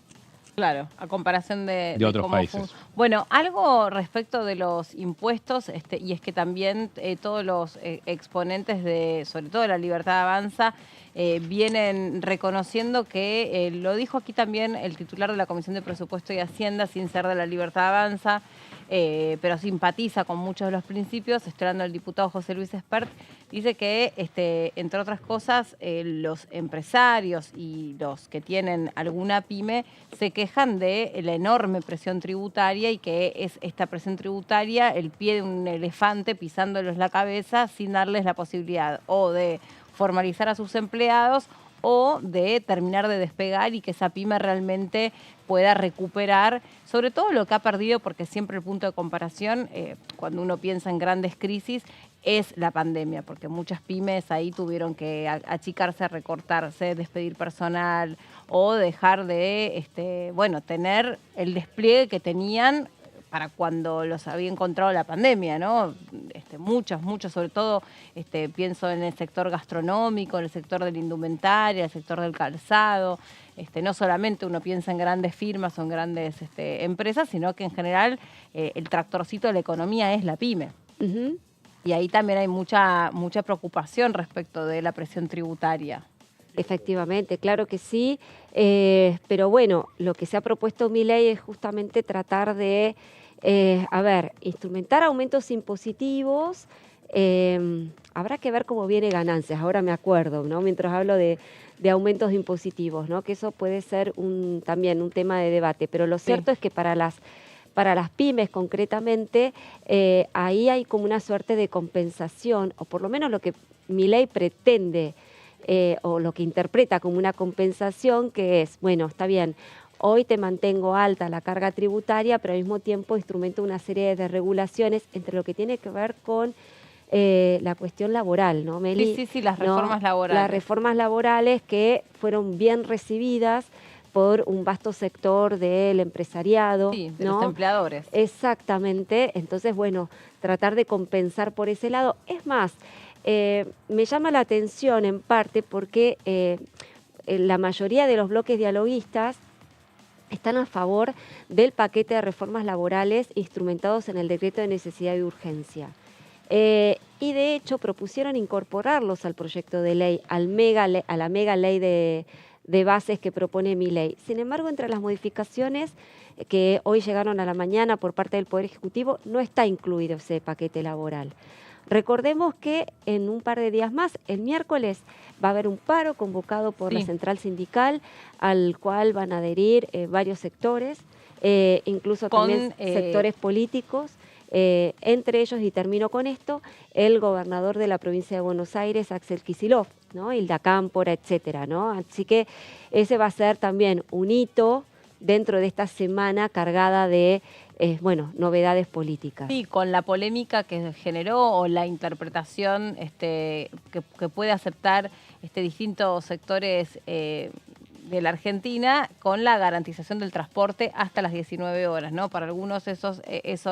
Speaker 1: Claro, a comparación de
Speaker 3: otros países.
Speaker 1: Bueno, algo respecto de los impuestos, y es que también todos los exponentes de, sobre todo de La Libertad Avanza, vienen reconociendo que, lo dijo aquí también el titular de la Comisión de Presupuesto y Hacienda, sin ser de La Libertad Avanza, pero simpatiza con muchos de los principios, estoy hablando del diputado José Luis Espert, dice que, entre otras cosas, los empresarios y los que tienen alguna pyme se quejan de la enorme presión tributaria y que es esta presión tributaria el pie de un elefante pisándoles la cabeza sin darles la posibilidad o de formalizar a sus empleados o de terminar de despegar y que esa pyme realmente pueda recuperar, sobre todo lo que ha perdido, porque siempre el punto de comparación, cuando uno piensa en grandes crisis, es la pandemia, porque muchas pymes ahí tuvieron que achicarse, recortarse, despedir personal o dejar de, tener el despliegue que tenían para cuando los había encontrado la pandemia, ¿no? Muchos, sobre todo pienso en el sector gastronómico, en el sector de la indumentaria, el sector del calzado. No solamente uno piensa en grandes firmas o en grandes empresas, sino que en general el tractorcito de la economía es la pyme.
Speaker 2: Uh-huh.
Speaker 1: Y ahí también hay mucha preocupación respecto de la presión tributaria.
Speaker 2: Efectivamente, claro que sí, pero bueno, lo que se ha propuesto Milei es justamente tratar de, instrumentar aumentos impositivos. Habrá que ver cómo viene ganancias, ahora me acuerdo, ¿no? Mientras hablo de aumentos impositivos, ¿no? Que eso puede ser también un tema de debate, pero lo cierto es que para las pymes concretamente, ahí hay como una suerte de compensación, o por lo menos lo que Milei pretende, o lo que interpreta como una compensación, que es, bueno, está bien, hoy te mantengo alta la carga tributaria, pero al mismo tiempo instrumento una serie de regulaciones entre lo que tiene que ver con la cuestión laboral, ¿no, Meli?
Speaker 1: Sí, las reformas laborales.
Speaker 2: Las reformas laborales que fueron bien recibidas por un vasto sector del empresariado.
Speaker 1: Sí, de
Speaker 2: ¿no?
Speaker 1: Los empleadores.
Speaker 2: Exactamente, entonces, bueno, tratar de compensar por ese lado. Es más, me llama la atención en parte porque la mayoría de los bloques dialoguistas están a favor del paquete de reformas laborales instrumentados en el decreto de necesidad y urgencia. Y de hecho propusieron incorporarlos al proyecto de ley, a la mega ley de bases que propone Milei. Sin embargo, entre las modificaciones que hoy llegaron a la mañana por parte del Poder Ejecutivo, no está incluido ese paquete laboral. Recordemos que en un par de días más, el miércoles, va a haber un paro convocado por la central sindical, al cual van a adherir varios sectores, incluso también sectores políticos. Entre ellos, y termino con esto, el gobernador de la provincia de Buenos Aires, Axel Kicillof, ¿no? Hilda Cámpora, etcétera, ¿no? Así que ese va a ser también un hito dentro de esta semana cargada de novedades políticas.
Speaker 1: Sí, con la polémica que generó o la interpretación que puede aceptar distintos sectores de la Argentina con la garantización del transporte hasta las 19 horas, ¿no? Para algunos eso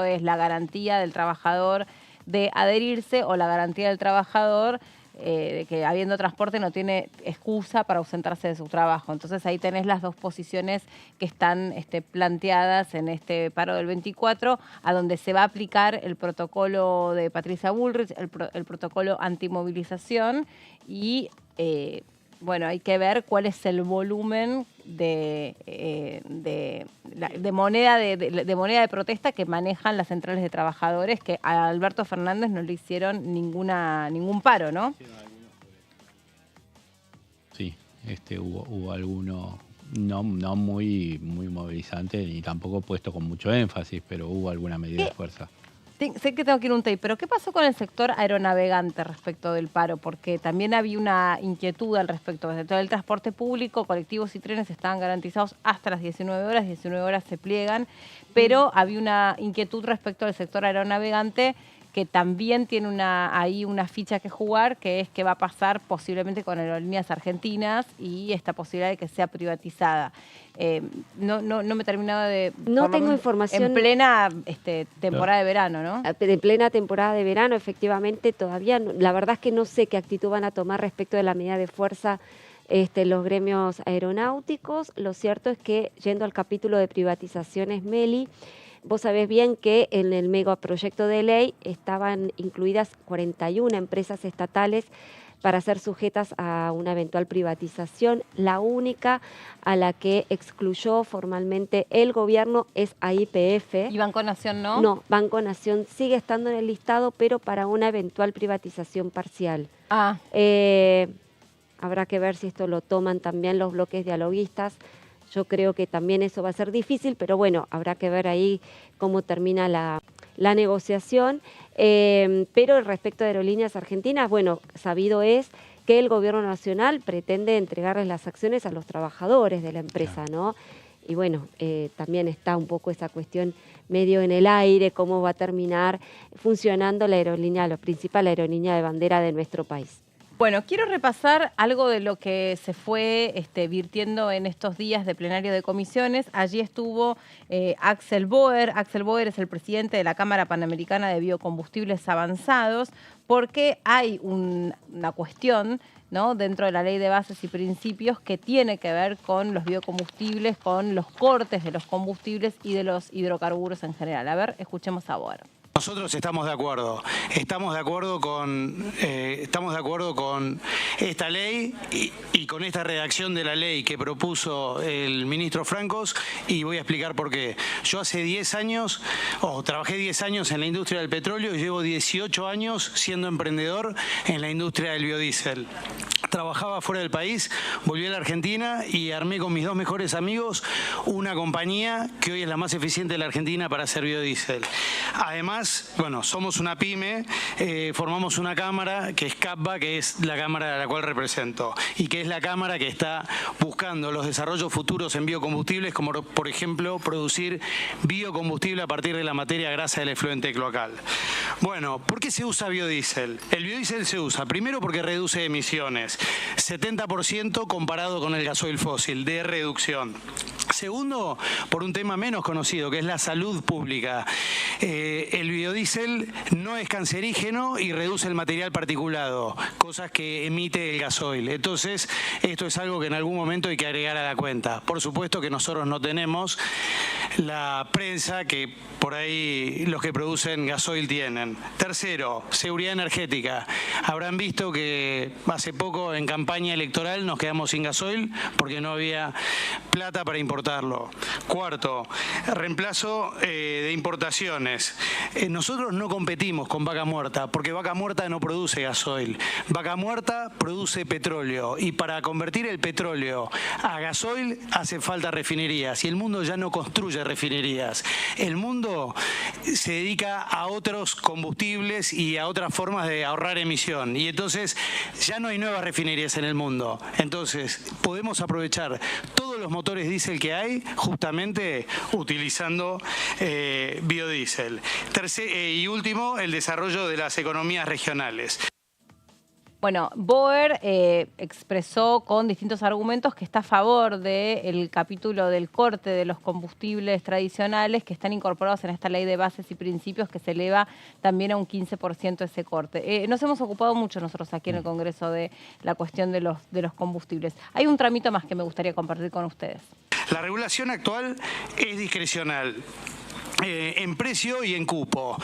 Speaker 1: es la garantía del trabajador de adherirse o la garantía del trabajador de que habiendo transporte no tiene excusa para ausentarse de su trabajo. Entonces ahí tenés las dos posiciones que están planteadas en este paro del 24, a donde se va a aplicar el protocolo de Patricia Bullrich, el protocolo antimovilización y hay que ver cuál es el volumen de moneda de protesta que manejan las centrales de trabajadores, que a Alberto Fernández no le hicieron ningún paro, ¿no?
Speaker 3: Sí, hubo alguno no muy movilizante ni tampoco puesto con mucho énfasis, pero hubo alguna medida de fuerza.
Speaker 1: Sé que tengo que ir a un tape, pero ¿qué pasó con el sector aeronavegante respecto del paro? Porque también había una inquietud al respecto. Desde todo el transporte público, colectivos y trenes estaban garantizados hasta las 19 horas se pliegan, pero había una inquietud respecto al sector aeronavegante que también tiene ahí una ficha que jugar, que es que va a pasar posiblemente con Aerolíneas Argentinas y esta posibilidad de que sea privatizada. No me terminaba de...
Speaker 2: No tengo información.
Speaker 1: En plena temporada de verano, ¿no?
Speaker 2: En plena temporada de verano, efectivamente, todavía no, la verdad es que no sé qué actitud van a tomar respecto de la medida de fuerza los gremios aeronáuticos. Lo cierto es que, yendo al capítulo de privatizaciones, Meli, vos sabés bien que en el megaproyecto de ley estaban incluidas 41 empresas estatales para ser sujetas a una eventual privatización. La única a la que excluyó formalmente el gobierno es a YPF.
Speaker 1: ¿Y Banco Nación no?
Speaker 2: No, Banco Nación sigue estando en el listado, pero para una eventual privatización parcial. Habrá que ver si esto lo toman también los bloques dialoguistas. Yo creo que también eso va a ser difícil, pero bueno, habrá que ver ahí cómo termina la negociación. Pero respecto a Aerolíneas Argentinas, bueno, sabido es que el gobierno nacional pretende entregarles las acciones a los trabajadores de la empresa, ¿no? Y bueno, también está un poco esa cuestión medio en el aire, cómo va a terminar funcionando la principal aerolínea de bandera de nuestro país.
Speaker 1: Bueno, quiero repasar algo de lo que se fue virtiendo en estos días de plenario de comisiones. Allí estuvo Axel Boer. Axel Boer es el presidente de la Cámara Panamericana de Biocombustibles Avanzados, porque hay una cuestión, ¿no?, dentro de la Ley de Bases y Principios que tiene que ver con los biocombustibles, con los cortes de los combustibles y de los hidrocarburos en general. A ver, escuchemos a Boer.
Speaker 12: Nosotros estamos de acuerdo con esta ley y con esta redacción de la ley que propuso el ministro Francos, y voy a explicar por qué. Yo hace 10 años, trabajé 10 años en la industria del petróleo y llevo 18 años siendo emprendedor en la industria del biodiesel. Trabajaba fuera del país, volví a la Argentina y armé con mis 2 mejores amigos una compañía que hoy es la más eficiente de la Argentina para hacer biodiesel. Además, bueno, somos una pyme, formamos una cámara que es CAPBA, que es la cámara a la cual represento, y que es la cámara que está buscando los desarrollos futuros en biocombustibles, como por ejemplo producir biocombustible a partir de la materia grasa del efluente cloacal. Bueno, ¿por qué se usa biodiesel? El biodiesel se usa primero porque reduce emisiones, 70% comparado con el gasoil fósil, de reducción. Segundo, por un tema menos conocido, que es la salud pública. El biodiesel no es cancerígeno y reduce el material particulado, cosas que emite el gasoil. Entonces, esto es algo que en algún momento hay que agregar a la cuenta. Por supuesto que nosotros no tenemos la prensa que por ahí los que producen gasoil tienen. Tercero, seguridad energética. Habrán visto que hace poco en campaña electoral nos quedamos sin gasoil porque no había plata para importarlo. Cuarto, reemplazo de importaciones. Nosotros no competimos con Vaca Muerta porque Vaca Muerta no produce gasoil. Vaca Muerta produce petróleo y para convertir el petróleo a gasoil hace falta refinerías y el mundo ya no construye refinerías. El mundo se dedica a otros combustibles y a otras formas de ahorrar emisión y entonces ya no hay nuevas refinerías en el mundo. Entonces podemos aprovechar todos los motores diésel que hay justamente utilizando biodiesel. Y último, el desarrollo de las economías regionales.
Speaker 1: Bueno, Boer expresó con distintos argumentos que está a favor del capítulo del corte de los combustibles tradicionales que están incorporados en esta Ley de Bases y Principios que se eleva también a un 15% ese corte. Nos hemos ocupado mucho nosotros aquí en el Congreso de la cuestión de los combustibles. Hay un tramito más que me gustaría compartir con ustedes.
Speaker 12: La regulación actual es discrecional. En precio y en cupo.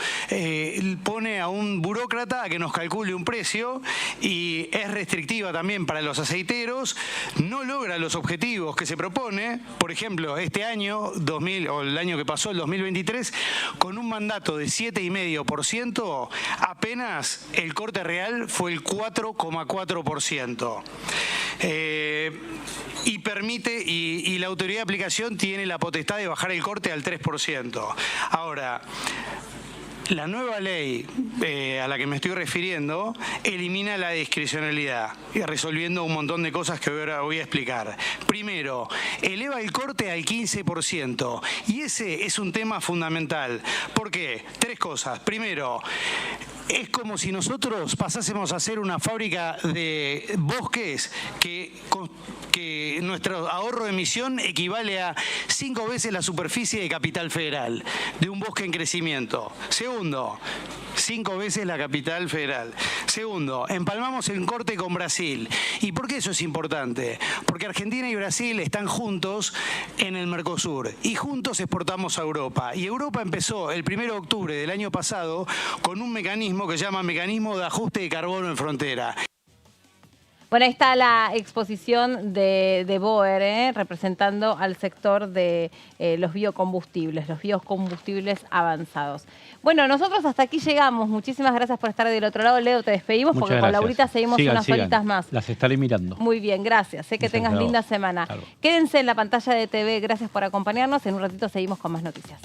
Speaker 12: Pone a un burócrata a que nos calcule un precio y es restrictiva también para los aceiteros, no logra los objetivos que se propone. Por ejemplo, este año, o el año que pasó, el 2023, con un mandato de 7,5%, apenas el corte real fue el 4,4%. Y permite, y la autoridad de aplicación tiene la potestad de bajar el corte al 3%. Ahora, La nueva ley a la que me estoy refiriendo elimina la discrecionalidad, resolviendo un montón de cosas que ahora voy a explicar. Primero, eleva el corte al 15%, y ese es un tema fundamental. ¿Por qué? Tres cosas. Primero, es como si nosotros pasásemos a ser una fábrica de bosques que nuestro ahorro de emisión equivale a 5 veces la superficie de Capital Federal, de un bosque en crecimiento. Segundo, 5 veces la Capital Federal. Segundo, empalmamos el corte con Brasil. ¿Y por qué eso es importante? Porque Argentina y Brasil están juntos en el Mercosur y juntos exportamos a Europa. Y Europa empezó el 1 de octubre del año pasado con un mecanismo que se llama Mecanismo de Ajuste de Carbono en Frontera.
Speaker 1: Bueno, ahí está la exposición de Boer, representando al sector de los biocombustibles avanzados. Bueno, nosotros hasta aquí llegamos. Muchísimas gracias por estar del otro lado. Leo, te despedimos.
Speaker 3: Muchas
Speaker 1: porque
Speaker 3: gracias.
Speaker 1: Con Laurita seguimos unas horitas más.
Speaker 3: Las estaré mirando.
Speaker 1: Muy bien, gracias. Sé que tengas linda semana. Quédense en la pantalla de TV. Gracias por acompañarnos. En un ratito seguimos con más noticias.